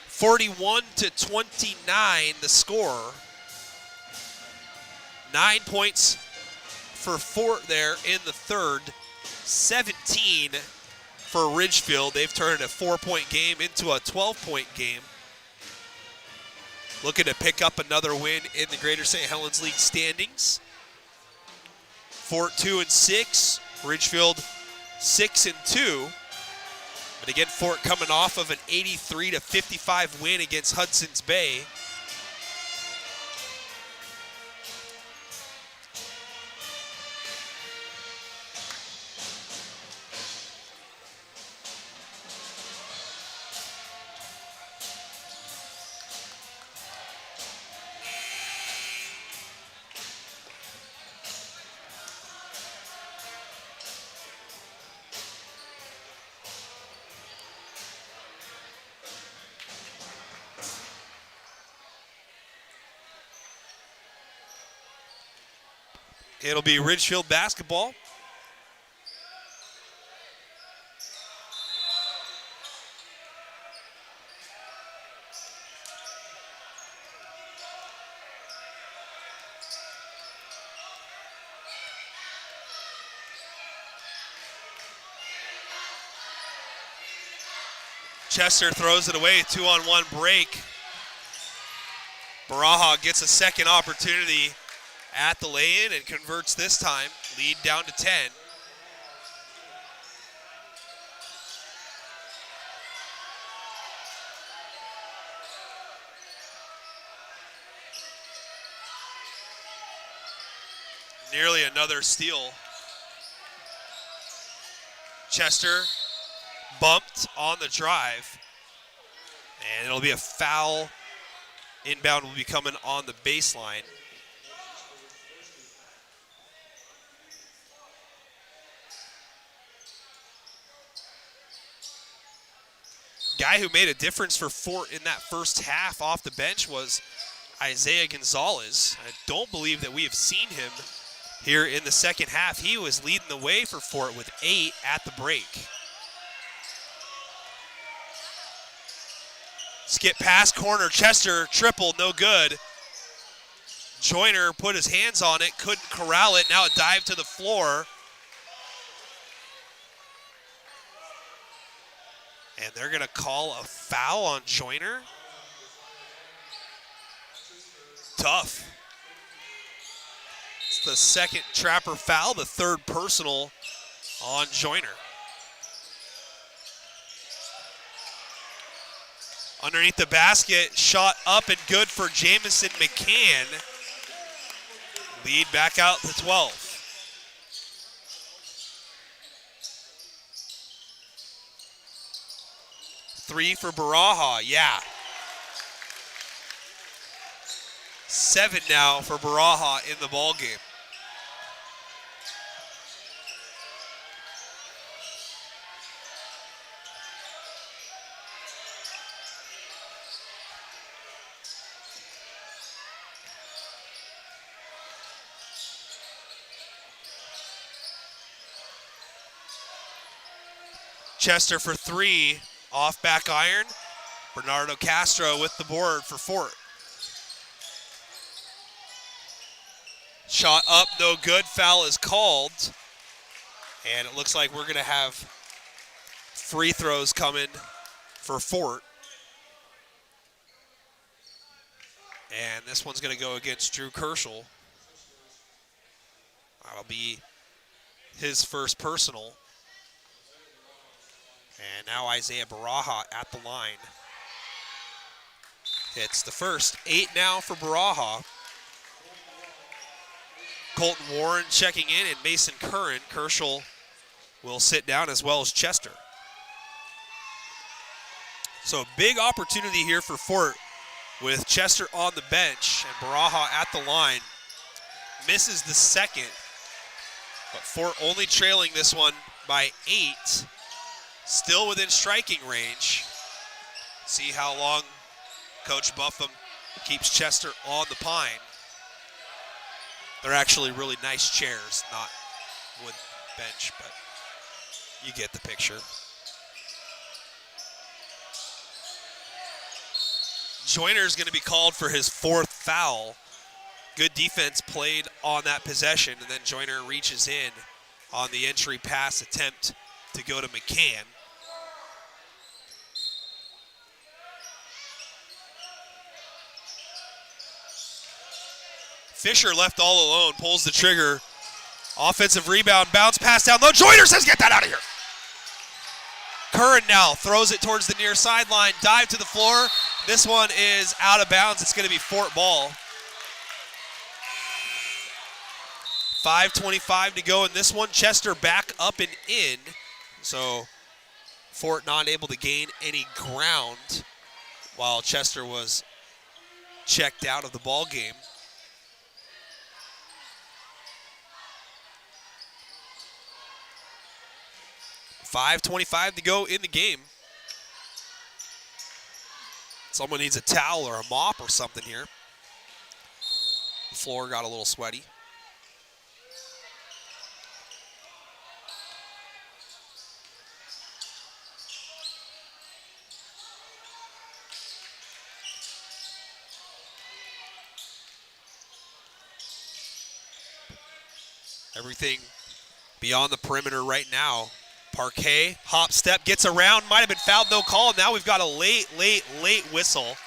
41-29 the score. 9 points for Fort there in the third. 17 for Ridgefield. They've turned a 4-point game into a 12-point game. Looking to pick up another win in the Greater St. Helens League standings. Fort 2-6, Ridgefield 6-2. But again, Fort coming off of an 83-55 win against Hudson's Bay. It'll be Ridgefield basketball. Chester throws it away, 2-on-1 break. Baraja gets a second opportunity at the lay-in and converts this time. Lead down to 10. Nearly another steal. Chester bumped on the drive. And it'll be a foul. Inbound will be coming on the baseline. Guy who made a difference for Fort in that first half off the bench was Isaiah Gonzalez. I don't believe that we have seen him here in the second half. He was leading the way for Fort with 8 at the break. Skip pass, corner, Chester, triple, no good. Joyner put his hands on it, couldn't corral it. Now a dive to the floor. And they're going to call a foul on Joyner. Tough. It's the second Trapper foul, the third personal on Joyner. Underneath the basket, shot up and good for Jamison McCann. Lead back out to 12. Three for Baraha, yeah. 7 now for Baraha in the ball game. Chester for 3, off back iron. Bernardo Castro with the board for Fort. Shot up, no good. Foul is called. And it looks like we're going to have free throws coming for Fort. And this one's going to go against Drew Kerschel. That'll be his first personal. And now Isaiah Baraha at the line. Hits the first. 8 now for Baraha. Colton Warren checking in, and Mason Curran. Kerschel will sit down, as well as Chester. So a big opportunity here for Fort with Chester on the bench and Baraha at the line. Misses the second, but Fort only trailing this one by 8. Still within striking range. See how long Coach Buffum keeps Chester on the pine. They're actually really nice chairs, not wood bench, but you get the picture. Joyner's going to be called for his 4th foul. Good defense played on that possession, and then Joyner reaches in on the entry pass attempt to go to McCann. Fisher left all alone, pulls the trigger. Offensive rebound, bounce pass down low. Joyner says, get that out of here. Curran now throws it towards the near sideline, dive to the floor. This one is out of bounds. It's going to be Fort ball. 5:25 to go in this one. Chester back up and in. So Fort not able to gain any ground while Chester was checked out of the ball game. 5:25 to go in the game. Someone needs a towel or a mop or something here. The floor got a little sweaty. Everything beyond the perimeter right now. Parquet, hop step, gets around, might have been fouled, no call. Now we've got a late whistle,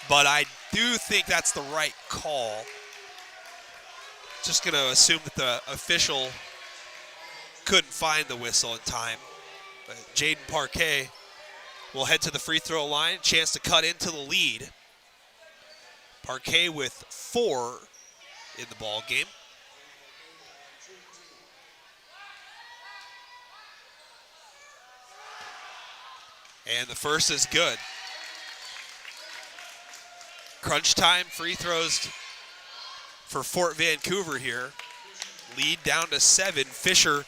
but I do think that's the right call. Just gonna assume that the official couldn't find the whistle in time. But Jaden Parquet will head to the free throw line, chance to cut into the lead. Parquet with 4 in the ball game. And the first is good. Crunch time free throws for Fort Vancouver here. Lead down to 7. Fisher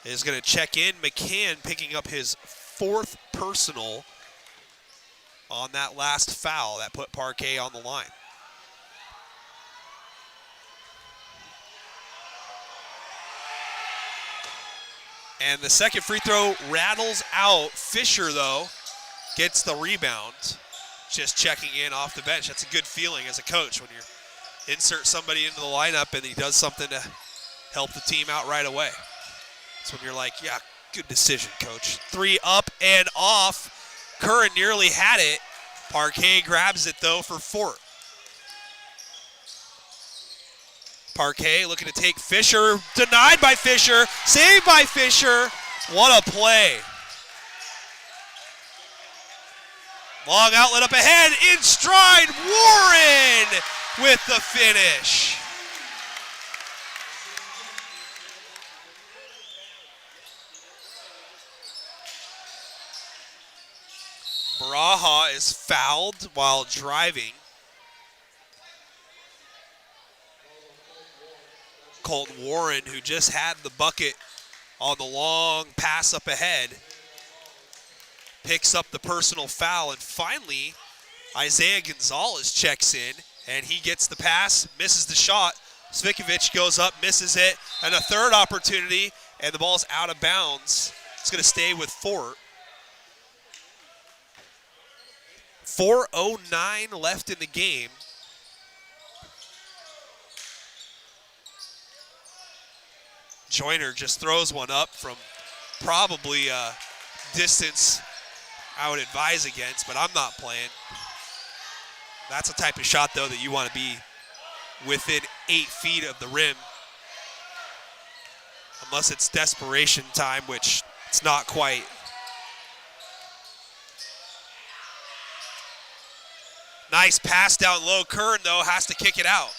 is going to check in. McCann picking up his 4th personal on that last foul that put Parquet on the line. And the second free throw rattles out. Fisher, though, gets the rebound. Just checking in off the bench. That's a good feeling as a coach when you insert somebody into the lineup and he does something to help the team out right away. That's when you're like, yeah, good decision, coach. 3 up and off. Curran nearly had it. Parquet grabs it, though, for Fort. Parquet looking to take Fisher. Denied by Fisher. Saved by Fisher. What a play. Long outlet up ahead. In stride. Warren with the finish. Baraha is fouled while driving. Colton Warren, who just had the bucket on the long pass up ahead, picks up the personal foul, and finally Isaiah Gonzalez checks in, and he gets the pass, misses the shot. Zvikovic goes up, misses it, and a third opportunity, and the ball's out of bounds. It's going to stay with Fort. 4:09 left in the game. Joyner just throws one up from probably a distance I would advise against, but I'm not playing. That's the type of shot, though, that you want to be within 8 feet of the rim. Unless it's desperation time, which it's not quite. Nice pass down low. Kern, though, has to kick it out.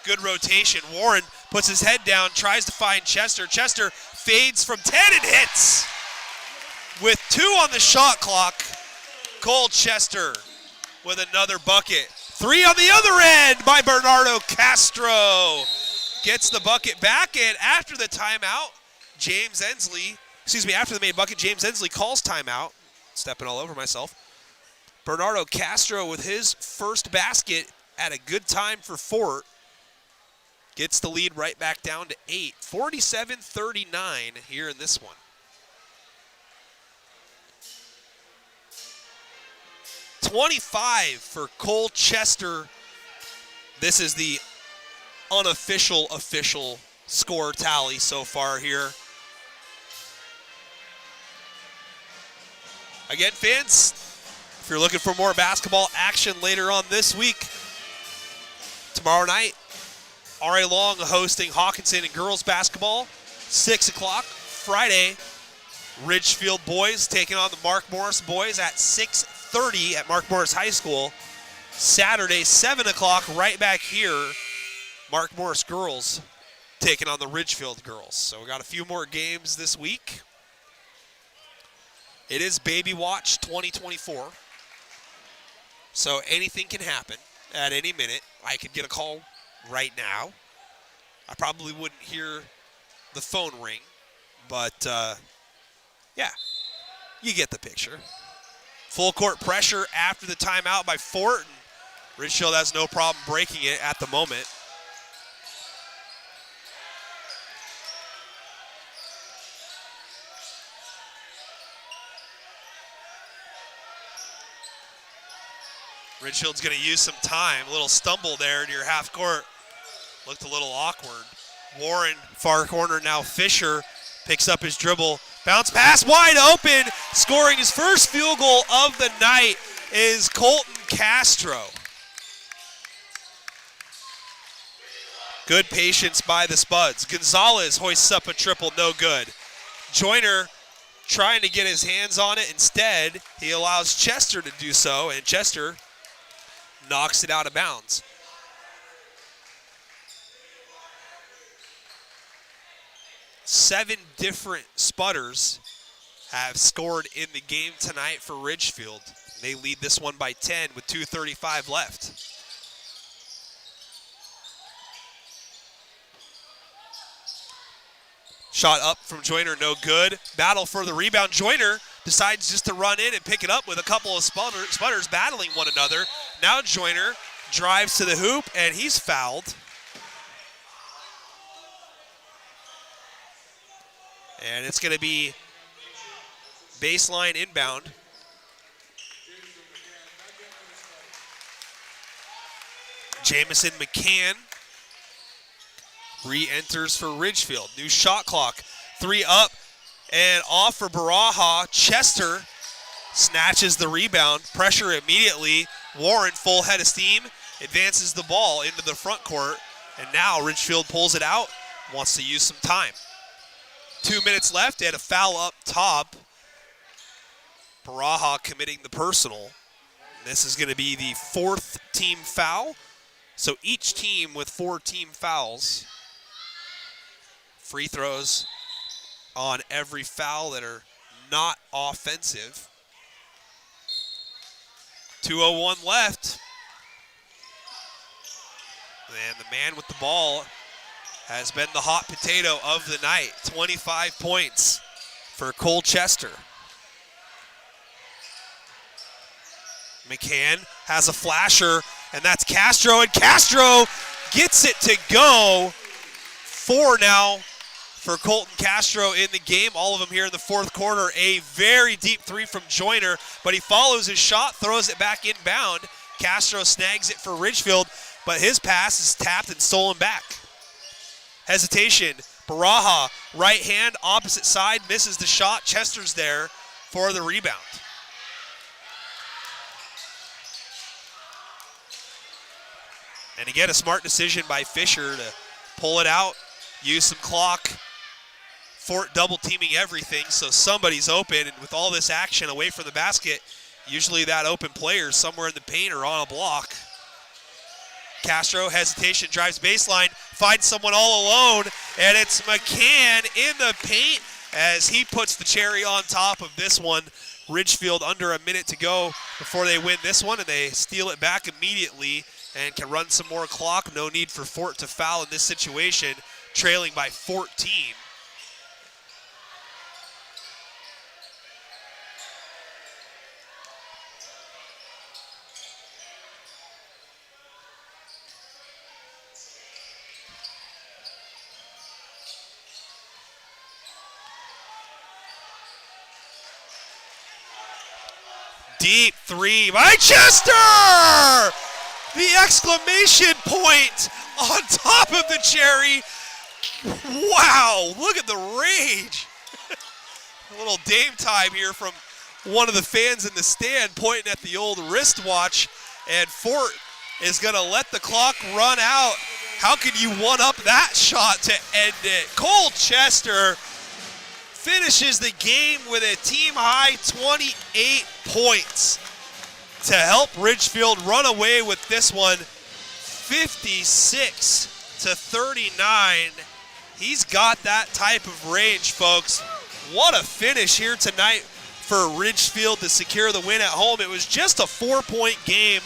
Good rotation. Warren puts his head down, tries to find Chester. Chester fades from 10 and hits. With 2 on the shot clock, Cole Chester with another bucket. 3 on the other end by Bernardo Castro. Gets the bucket back, and after the timeout, after the main bucket, James Ensley calls timeout. Stepping all over myself. Bernardo Castro with his first basket at a good time for Fort. Gets the lead right back down to 8. 47-39 here in this one. 25 for Cole Chester. This is the unofficial official score tally so far here. Again, fans, if you're looking for more basketball action later on this week, tomorrow night, R.A. Long hosting Hawkinson and girls basketball. 6 o'clock. Friday, Ridgefield boys taking on the Mark Morris boys at 6:30 at Mark Morris High School. Saturday, 7 o'clock, right back here, Mark Morris girls taking on the Ridgefield girls. So we got a few more games this week. It is Baby Watch 2024. So anything can happen at any minute. I could get a call right now. I probably wouldn't hear the phone ring, but yeah, you get the picture. Full court pressure after the timeout by Fort. Ridgefield has no problem breaking it at the moment. Ridgefield's going to use some time. A little stumble there near half court. Looked a little awkward. Warren, far corner now. Fisher picks up his dribble. Bounce pass wide open. Scoring his first field goal of the night is Colton Castro. Good patience by the Spuds. Gonzalez hoists up a triple, no good. Joyner trying to get his hands on it. Instead, he allows Chester to do so, and Chester knocks it out of bounds. Seven different Spudders have scored in the game tonight for Ridgefield. They lead this one by 10 with 2:35 left. Shot up from Joyner, no good. Battle for the rebound. Joyner decides just to run in and pick it up with a couple of Spudders battling one another. Now Joyner drives to the hoop, and he's fouled. And it's going to be baseline inbound. Jamison McCann re-enters for Ridgefield. New shot clock. 3 up and off for Baraha. Chester snatches the rebound. Pressure immediately. Warren, full head of steam, advances the ball into the front court. And now Ridgefield pulls it out, wants to use some time. 2 minutes left and a foul up top. Baraha committing the personal. This is going to be the 4th team foul. So each team with 4 team fouls. Free throws on every foul that are not offensive. 2:01 left. And the man with the ball has been the hot potato of the night. 25 points for Colchester. McCann has a flasher, and that's Castro, and Castro gets it to go. 4 now for Colton Castro in the game, all of them here in the 4th quarter. A very deep 3 from Joyner, but he follows his shot, throws it back inbound. Castro snags it for Ridgefield, but his pass is tapped and stolen back. Hesitation, Baraha, right hand, opposite side, misses the shot. Chester's there for the rebound. And again, a smart decision by Fisher to pull it out, use some clock. Fort double teaming everything, so somebody's open, and with all this action away from the basket, usually that open player is somewhere in the paint or on a block. Castro, hesitation, drives baseline, finds someone all alone, and it's McCann in the paint as he puts the cherry on top of this one. Ridgefield under a minute to go before they win this one, and they steal it back immediately and can run some more clock. No need for Fort to foul in this situation, trailing by 14. Deep 3 by Chester! The exclamation point on top of the cherry. Wow, look at the rage. A little Dame time here from one of the fans in the stand pointing at the old wristwatch, and Fort is going to let the clock run out. How can you one-up that shot to end it? Colchester finishes the game with a team-high 28 points to help Ridgefield run away with this one, 56-39. He's got that type of range, folks. What a finish here tonight for Ridgefield to secure the win at home. It was just a 4-point game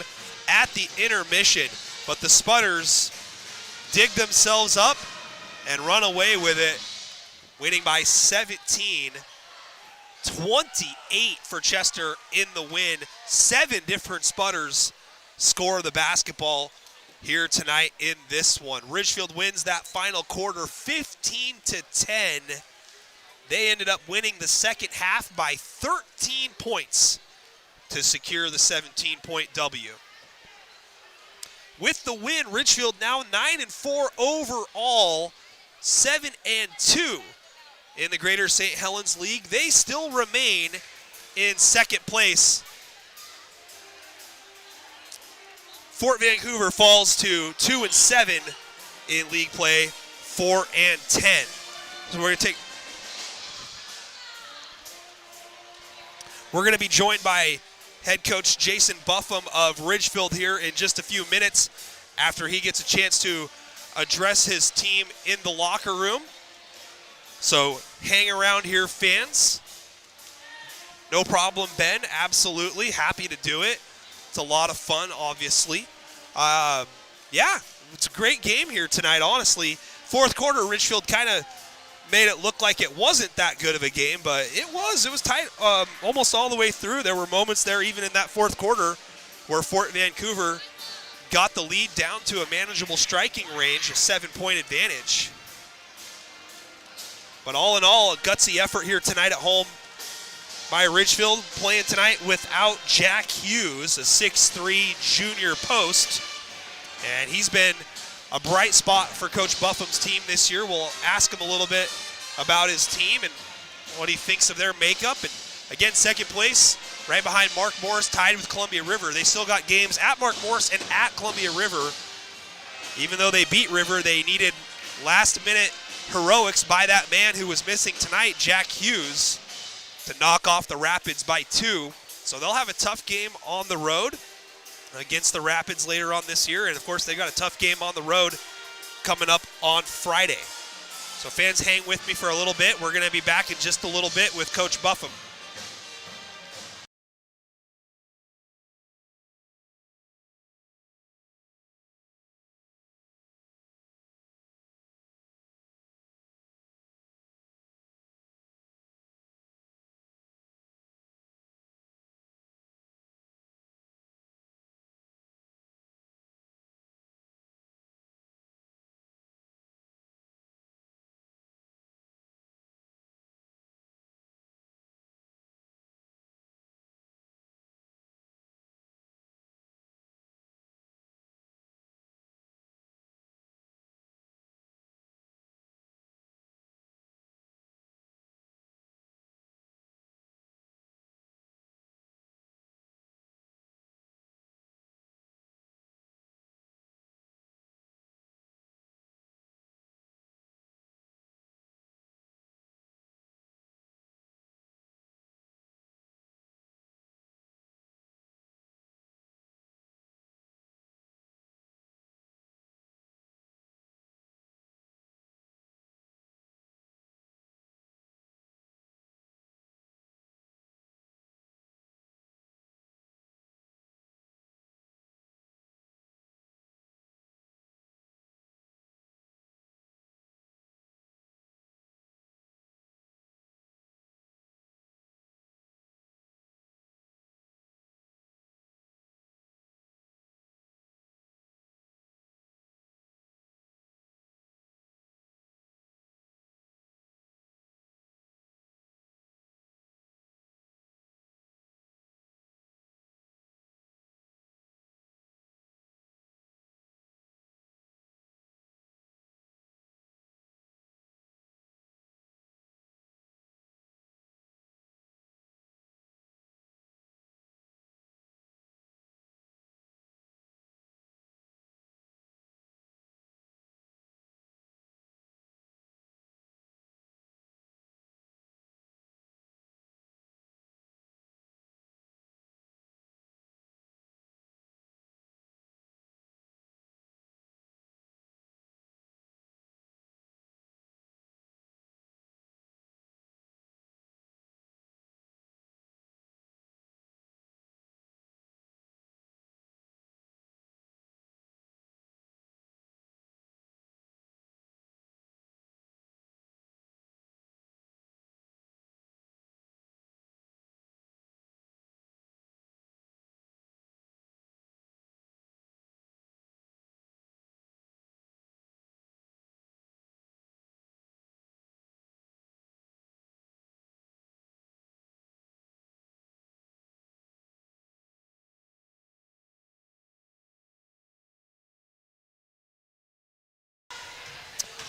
at the intermission, but the Spudders dig themselves up and run away with it, winning by 17. 28 for Chester in the win. 7 different Spudders score the basketball here tonight in this one. Ridgefield wins that final quarter 15-10. They ended up winning the second half by 13 points to secure the 17-point W. With the win, Ridgefield now 9-4 overall, 7-2 in the Greater St. Helens League. They still remain in second place. Fort Vancouver falls to 2-7 in league play, 4-10. So we're going to be joined by head coach Jason Buffum of Ridgefield here in just a few minutes after he gets a chance to address his team in the locker room. So hang around here, fans. No problem, Ben. Absolutely. Happy to do it. It's a lot of fun, obviously. Yeah, it's a great game here tonight, honestly. Fourth quarter, Ridgefield kind of made it look like it wasn't that good of a game, but it was tight almost all the way through. There were moments there, even in that fourth quarter, where Fort Vancouver got the lead down to a manageable striking range, a 7-point advantage. But all in all, a gutsy effort here tonight at home by Ridgefield, playing tonight without Jack Hughes, a 6'3" junior post. And he's been a bright spot for Coach Buffum's team this year. We'll ask him a little bit about his team and what he thinks of their makeup. And again, second place, right behind Mark Morris, tied with Columbia River. They still got games at Mark Morris and at Columbia River Even though they beat River, they needed last-minute heroics by that man who was missing tonight, Jack Hughes, to knock off the Rapids by 2. So they'll have a tough game on the road against the Rapids later on this year. And, of course, they've got a tough game on the road coming up on Friday. So fans, hang with me for a little bit. We're going to be back in just a little bit with Coach Buffum.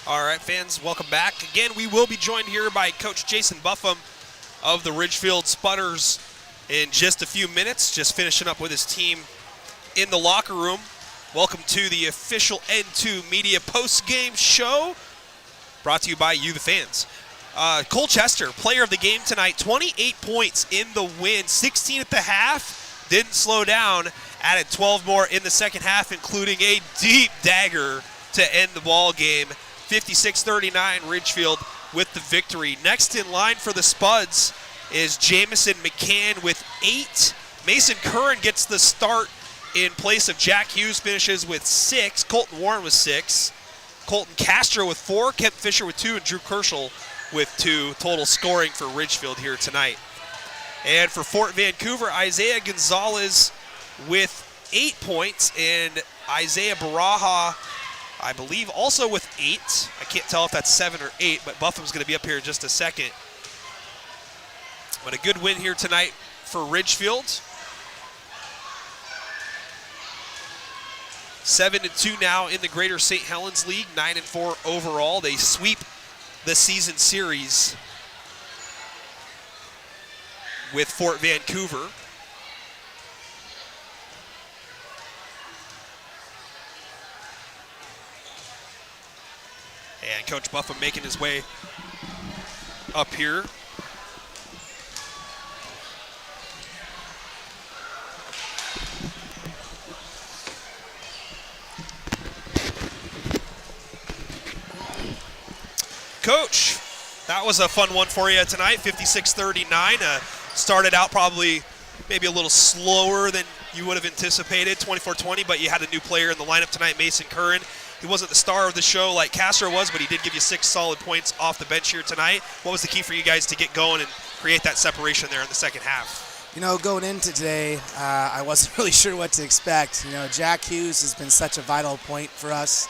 All right, fans, welcome back. Again, we will be joined here by Coach Jason Buffum of the Ridgefield Spudders in just a few minutes, just finishing up with his team in the locker room. Welcome to the official N2 Media post-game show, brought to you by you, the fans. Cole Chester, player of the game tonight, 28 points in the win, 16 at the half, didn't slow down, added 12 more in the second half, including a deep dagger to end the ball game. 56-39, Ridgefield with the victory. Next in line for the Spuds is Jamison McCann with 8. Mason Curran gets the start in place of Jack Hughes, finishes with 6. Colton Warren with 6. Colton Castro with 4. Kemp Fisher with 2. And Drew Kerschel with 2. Total scoring for Ridgefield here tonight. And for Fort Vancouver, Isaiah Gonzalez with 8 points. And Isaiah Baraha, I believe, also with 8. I can't tell if that's 7 or 8, but Buffum's going to be up here in just a second. But a good win here tonight for Ridgefield. 7-2 now in the Greater St. Helens League, 9-4 overall. They sweep the season series with Fort Vancouver. And Coach Buffum making his way up here. Coach, that was a fun one for you tonight, 56-39. Started out probably maybe a little slower than you would have anticipated, 24-20, but you had a new player in the lineup tonight, Mason Curran. He wasn't the star of the show like Castro was, but he did give you 6 solid points off the bench here tonight. What was the key for you guys to get going and create that separation there in the second half? You know, going into today, I wasn't really sure what to expect. You know, Jack Hughes has been such a vital point for us,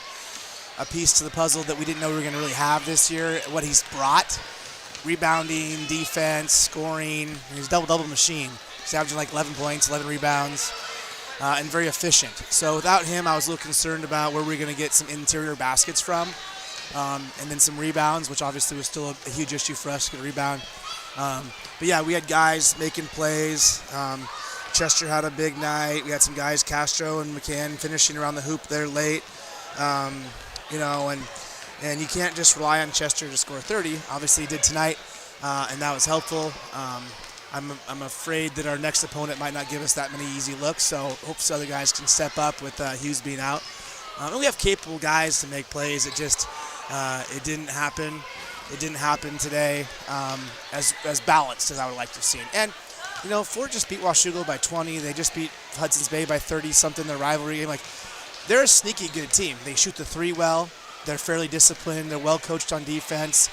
a piece to the puzzle that we didn't know we were going to really have this year. What he's brought, rebounding, defense, scoring, he's a double-double machine. He's averaging like 11 points, 11 rebounds, and very efficient. So without him, I was a little concerned about where we're going to get some interior baskets from, and then some rebounds, which obviously was still a huge issue for us to get a rebound. But yeah, we had guys making plays. Chester had a big night. We had some guys, Castro and McCann, finishing around the hoop there late. You know, and you can't just rely on Chester to score 30. Obviously, he did tonight, and that was helpful. I'm afraid that our next opponent might not give us that many easy looks, so hope some other guys can step up with Hughes being out. And we have capable guys to make plays. It just it didn't happen. It didn't happen today as balanced as I would like to have seen. And, you know, Fort just beat Washougal by 20. They just beat Hudson's Bay by 30-something, their rivalry game. Like, they're a sneaky good team. They shoot the three well. They're fairly disciplined. They're well coached on defense.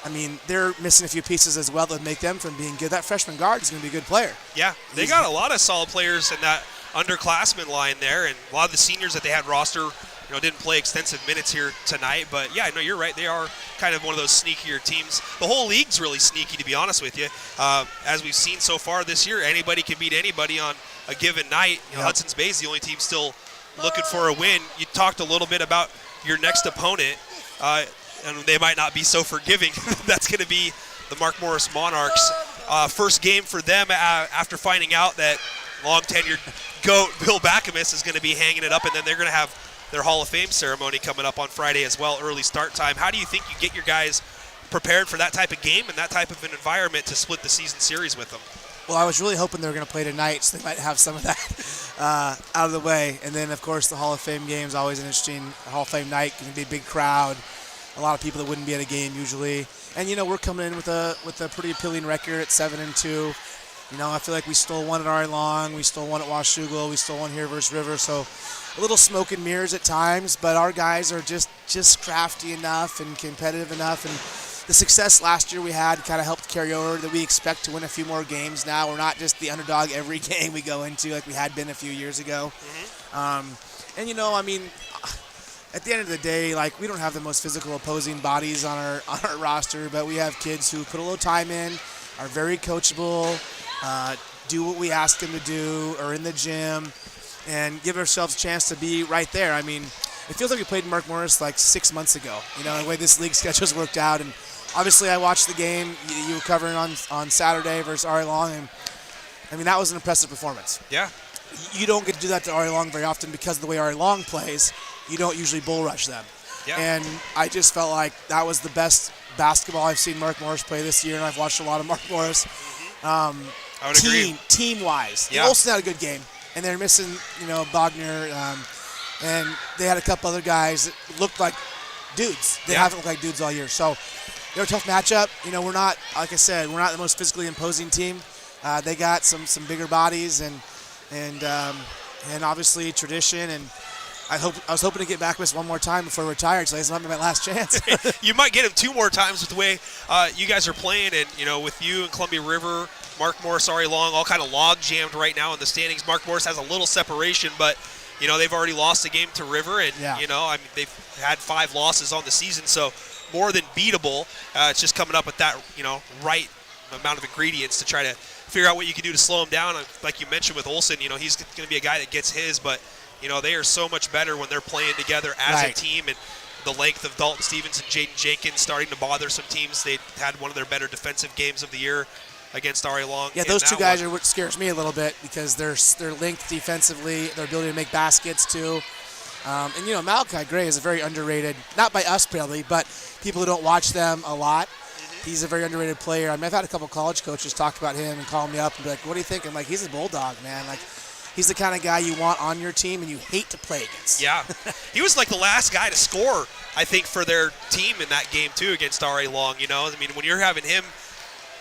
I mean, they're missing a few pieces as well that make them from being good. That freshman guard is going to be a good player. Yeah, they got a lot of solid players in that underclassmen line there, and a lot of the seniors that they had roster, you know, didn't play extensive minutes here tonight. But yeah, no, you're right. They are kind of one of those sneakier teams. The whole league's really sneaky, to be honest with you. As we've seen so far this year, anybody can beat anybody on a given night. You know, Hudson's Bay is the only team still looking for a win. You talked a little bit about your next opponent, and they might not be so forgiving. That's going to be the Mark Morris Monarchs. First game for them after finding out that long-tenured GOAT Bill Backamus is going to be hanging it up, and then they're going to have their Hall of Fame ceremony coming up on Friday as well, early start time. How do you think you get your guys prepared for that type of game and that type of an environment to split the season series with them? Well, I was really hoping they were going to play tonight, so they might have some of that out of the way. And then, of course, the Hall of Fame game is always an interesting Hall of Fame night. Going to be a big crowd, a lot of people that wouldn't be at a game usually. And, you know, we're coming in with a pretty appealing record at 7-2. You know, I feel like we stole one at Ari Long, we stole one at Washougal, we stole one here versus River. So a little smoke and mirrors at times, but our guys are just crafty enough and competitive enough. And the success last year we had kind of helped carry over that we expect to win a few more games now. We're not just the underdog every game we go into like we had been a few years ago. And, you know, I mean, at the end of the day, like, we don't have the most physical opposing bodies on our roster, but we have kids who put a little time in, are very coachable, do what we ask them to do, are in the gym, and give ourselves a chance to be right there. I mean, it feels like we played Mark Morris like 6 months ago, you know, the way this league schedule's worked out. And obviously I watched the game you were covering on Saturday versus Ari Long, and I mean, that was an impressive performance. Yeah. You don't get to do that to Ari Long very often because of the way Ari Long plays. You don't usually bull rush them. Yeah. And I just felt like that was the best basketball I've seen Mark Morris play this year, and I've watched a lot of Mark Morris. I would agree. Team-wise. Yeah. Olsen had a good game, and they're missing, you know, Bogner, and they had a couple other guys that looked like dudes. They haven't looked like dudes all year. So they're a tough matchup. You know, we're not, like I said, we're not the most physically imposing team. They got some bigger bodies and obviously tradition, and I was hoping to get back with one more time before I retired, so this might be my last chance. You might get him 2 more times with the way you guys are playing, and, you know, with you and Columbia River, Mark Morris, Ari Long, all kind of log jammed right now in the standings. Mark Morris has a little separation, but, you know, they've already lost a game to River, and, you know, I mean, they've had 5 losses on the season, so more than beatable. It's just coming up with that, you know, right amount of ingredients to try to figure out what you can do to slow him down. Like you mentioned with Olsen, you know, he's going to be a guy that gets his, but, you know, they are so much better when they're playing together as a team. And the length of Dalton Stevens and Jaden Jenkins starting to bother some teams. They had one of their better defensive games of the year against Ari Long. Yeah, those 2 guys are what scares me a little bit because their length defensively, their ability to make baskets too. And, Malachi Gray is a very underrated, not by us probably, but people who don't watch them a lot. He's a very underrated player. I mean, I've had a couple college coaches talk about him and call me up and be like, what do you think? I'm like, he's a bulldog, man. Like, he's the kind of guy you want on your team and you hate to play against. Yeah. He was like the last guy to score, I think, for their team in that game, too, against R.A. Long, I mean, when you're having him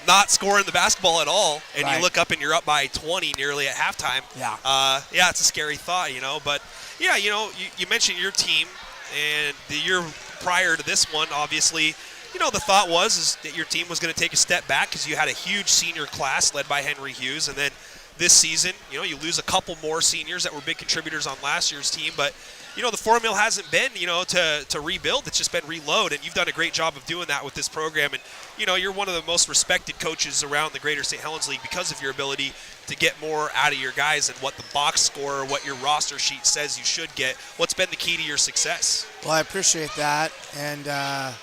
not scoring the basketball at all, and you look up and you're up by 20 nearly at halftime. Yeah. It's a scary thought, But, yeah, you mentioned your team, and the year prior to this one, obviously, the thought was that your team was going to take a step back because you had a huge senior class led by Henry Hughes, and then this season, you lose a couple more seniors that were big contributors on last year's team, but the formula hasn't been, to rebuild. It's just been reload, and you've done a great job of doing that with this program. And, you're one of the most respected coaches around the Greater St. Helens League because of your ability to get more out of your guys and what the box score or what your roster sheet says you should get. What's been the key to your success? Well, I appreciate that, and I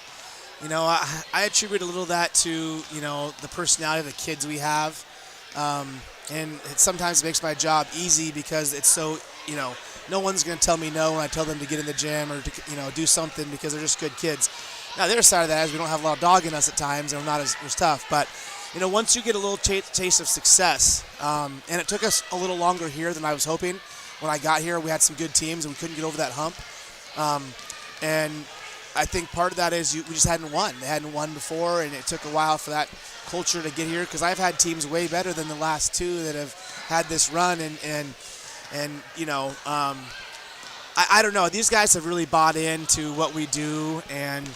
attribute a little of that to, the personality of the kids we have. And it sometimes makes my job easy because it's so, no one's going to tell me no when I tell them to get in the gym or to, do something because they're just good kids. Now, the other side of that is we don't have a lot of dog in us at times and we're not as tough. But, once you get a little taste of success, and it took us a little longer here than I was hoping. When I got here, we had some good teams and we couldn't get over that hump. And I think part of that is we just hadn't won. They hadn't won before, and it took a while for that culture to get here because I've had teams way better than the last two that have had this run, I don't know. These guys have really bought into what we do, and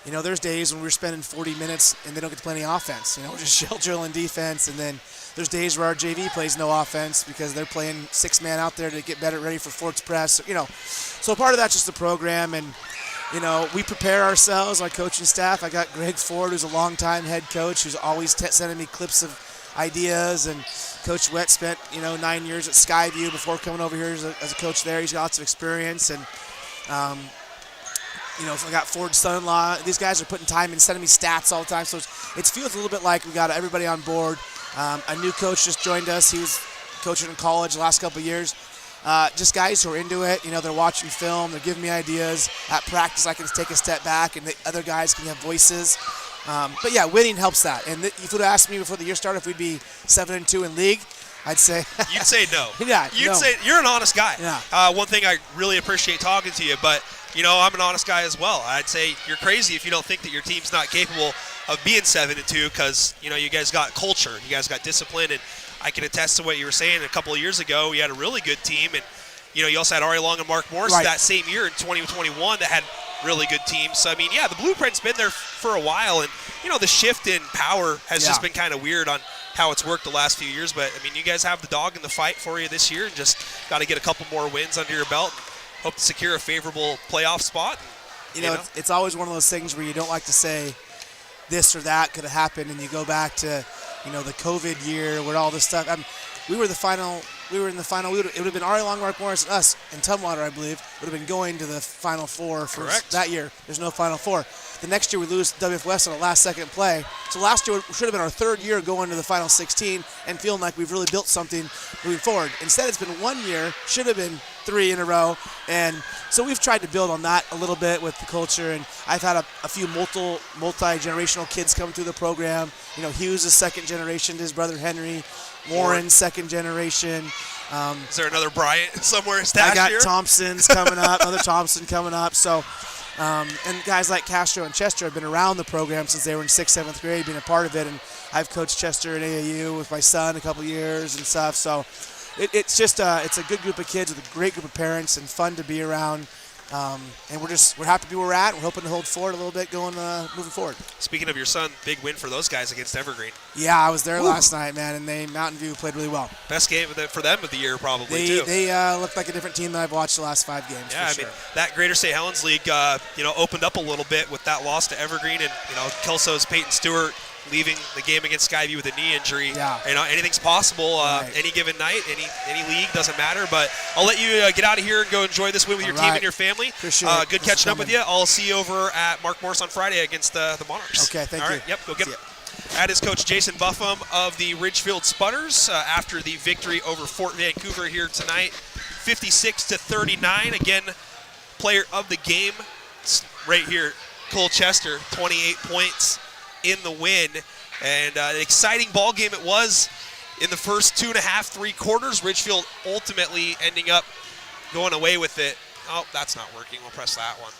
there's days when we're spending 40 minutes and they don't get to play any offense. We're just shell drilling defense, and then there's days where our JV plays no offense because they're playing 6-man out there to get better ready for Fort's press. So part of that's just the program, and we prepare ourselves, our coaching staff. I got Greg Ford, who's a longtime head coach, who's always sending me clips of ideas. And Coach Wett spent, 9 years at Skyview before coming over here as a coach there. He's got lots of experience. And, I got Ford's son-in-law. These guys are putting time in, sending me stats all the time. So it feels a little bit like we got everybody on board. A new coach just joined us. He was coaching in college the last couple of years. Just guys who are into it, they're watching film, they're giving me ideas. At practice, I can take a step back, and the other guys can have voices. But yeah, winning helps that. And if you would have asked me before the year started if we'd be 7-2 in league, I'd say you'd say no. Yeah, you'd say you're an honest guy. Yeah. One thing I really appreciate talking to you, but I'm an honest guy as well. I'd say you're crazy if you don't think that your team's not capable of being 7-2 because you guys got culture, you guys got discipline, and I can attest to what you were saying. A couple of years ago, we had a really good team, and you also had R.A. Long and Mark Morris that same year in 2021 that had really good teams. So, I mean, yeah, the blueprint's been there for a while, and, the shift in power has just been kind of weird on how it's worked the last few years. But, I mean, you guys have the dog in the fight for you this year and just got to get a couple more wins under your belt and hope to secure a favorable playoff spot. It's always one of those things where you don't like to say this or that could have happened, and you go back to, the COVID year where all this stuff. We were in the final. It would have been R.A. Long, Mark Morris, and us, and Tumwater, I believe, would have been going to the Final Four for that year. There's no Final Four. The next year we lose WF West on a last-second play. So last year should have been our third year going to the Final 16 and feeling like we've really built something moving forward. Instead, it's been 1 year, should have been 3 in a row. And so we've tried to build on that a little bit with the culture. And I've had a few multi-generational kids come through the program. Hughes is second generation to his brother Henry. Warren, second generation. Is there another Bryant somewhere stashed I got here? Thompson's coming up, another Thompson coming up. So, and guys like Castro and Chester have been around the program since they were in 6th, 7th grade, being a part of it. And I've coached Chester at AAU with my son a couple years and stuff. So it's just it's a good group of kids with a great group of parents and fun to be around. And we're happy to be where we're at. We're hoping to hold forward a little bit moving forward. Speaking of your son, big win for those guys against Evergreen. Yeah, I was there last night, man, and Mountain View played really well. Best game for them of the year, probably, too. They looked like a different team than I've watched the last 5 games. Yeah, for sure. mean, that Greater St. Helens League, opened up a little bit with that loss to Evergreen, and Kelso's Peyton Stewart leaving the game against Skyview with a knee injury. Yeah. Anything's possible any given night, any league, doesn't matter. But I'll let you get out of here and go enjoy this win with your team and your family. Appreciate it. Good catching up with you. I'll see you over at Mark Morris on Friday against the Monarchs. Okay, thank you. All right, yep, go get him. That is Coach Jason Buffum of the Ridgefield Spudders after the victory over Fort Vancouver here tonight, 56-39. Again, player of the game. It's right here, Colchester, 28 points in the win. And an exciting ball game it was in the first 2.5, 3 quarters. Ridgefield ultimately ending up going away with it. Oh, that's not working. We'll press that one.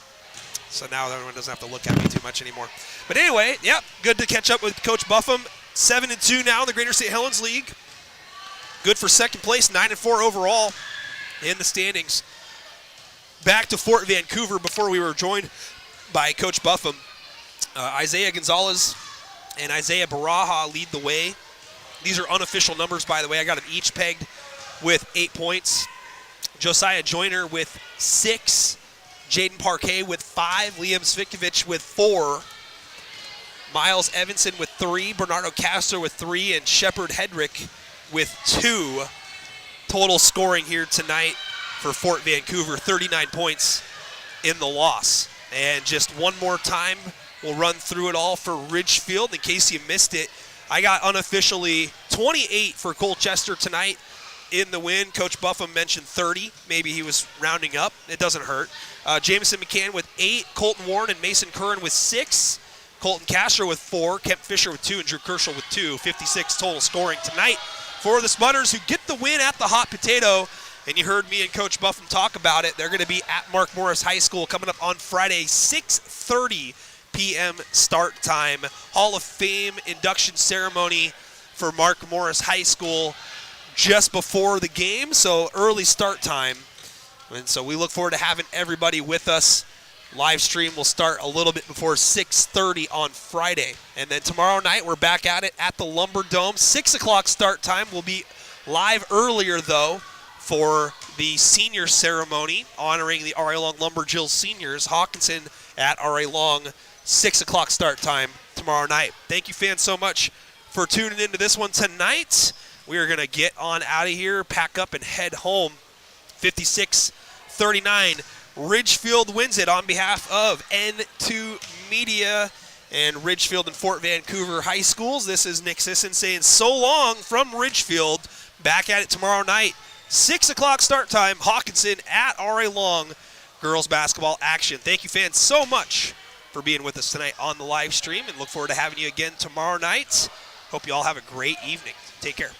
So now everyone doesn't have to look at me too much anymore. But anyway, yep, good to catch up with Coach Buffum. 7-2 now in the Greater St. Helens League. Good for second place, 9-4 overall in the standings. Back to Fort Vancouver before we were joined by Coach Buffum. Isaiah Gonzalez and Isaiah Baraha lead the way. These are unofficial numbers, by the way. I got them each pegged with 8 points. Josiah Joyner with 6. Jaden Parquet with 5. Liam Svikovic with 4. Miles Evanson with 3. Bernardo Castro with 3. And Shepard Hedrick with 2. Total scoring here tonight for Fort Vancouver, 39 points in the loss. And just one more time, we'll run through it all for Ridgefield in case you missed it. I got unofficially 28 for Colchester tonight in the win. Coach Buffum mentioned 30. Maybe he was rounding up. It doesn't hurt. Jameson McCann with 8. Colton Warren and Mason Curran with 6. Colton Castro with 4. Kemp Fisher with 2. And Drew Kerschel with 2. 56 total scoring tonight for the Spudders, who get the win at the Hot Potato. And you heard me and Coach Buffum talk about it. They're going to be at Mark Morris High School coming up on Friday, 6:30 p.m. start time. Hall of Fame induction ceremony for Mark Morris High School just before the game, so early start time. And so we look forward to having everybody with us. Live stream will start a little bit before 6:30 on Friday. And then tomorrow night, we're back at it at the Lumber Dome. 6 o'clock start time. We'll be live earlier, though, for the senior ceremony honoring the R.A. Long Lumberjills seniors. Hawkinson at R.A. Long, 6 o'clock start time tomorrow night. Thank you, fans, so much for tuning into this one tonight. We are going to get on out of here, pack up, and head home. 56-39. Ridgefield wins it on behalf of N2 Media and Ridgefield and Fort Vancouver High Schools. This is Nick Sisson saying so long from Ridgefield. Back at it tomorrow night. 6 o'clock start time. Hawkinson at R.A. Long girls basketball action. Thank you, fans, so much for being with us tonight on the live stream, and look forward to having you again tomorrow night. Hope you all have a great evening. Take care.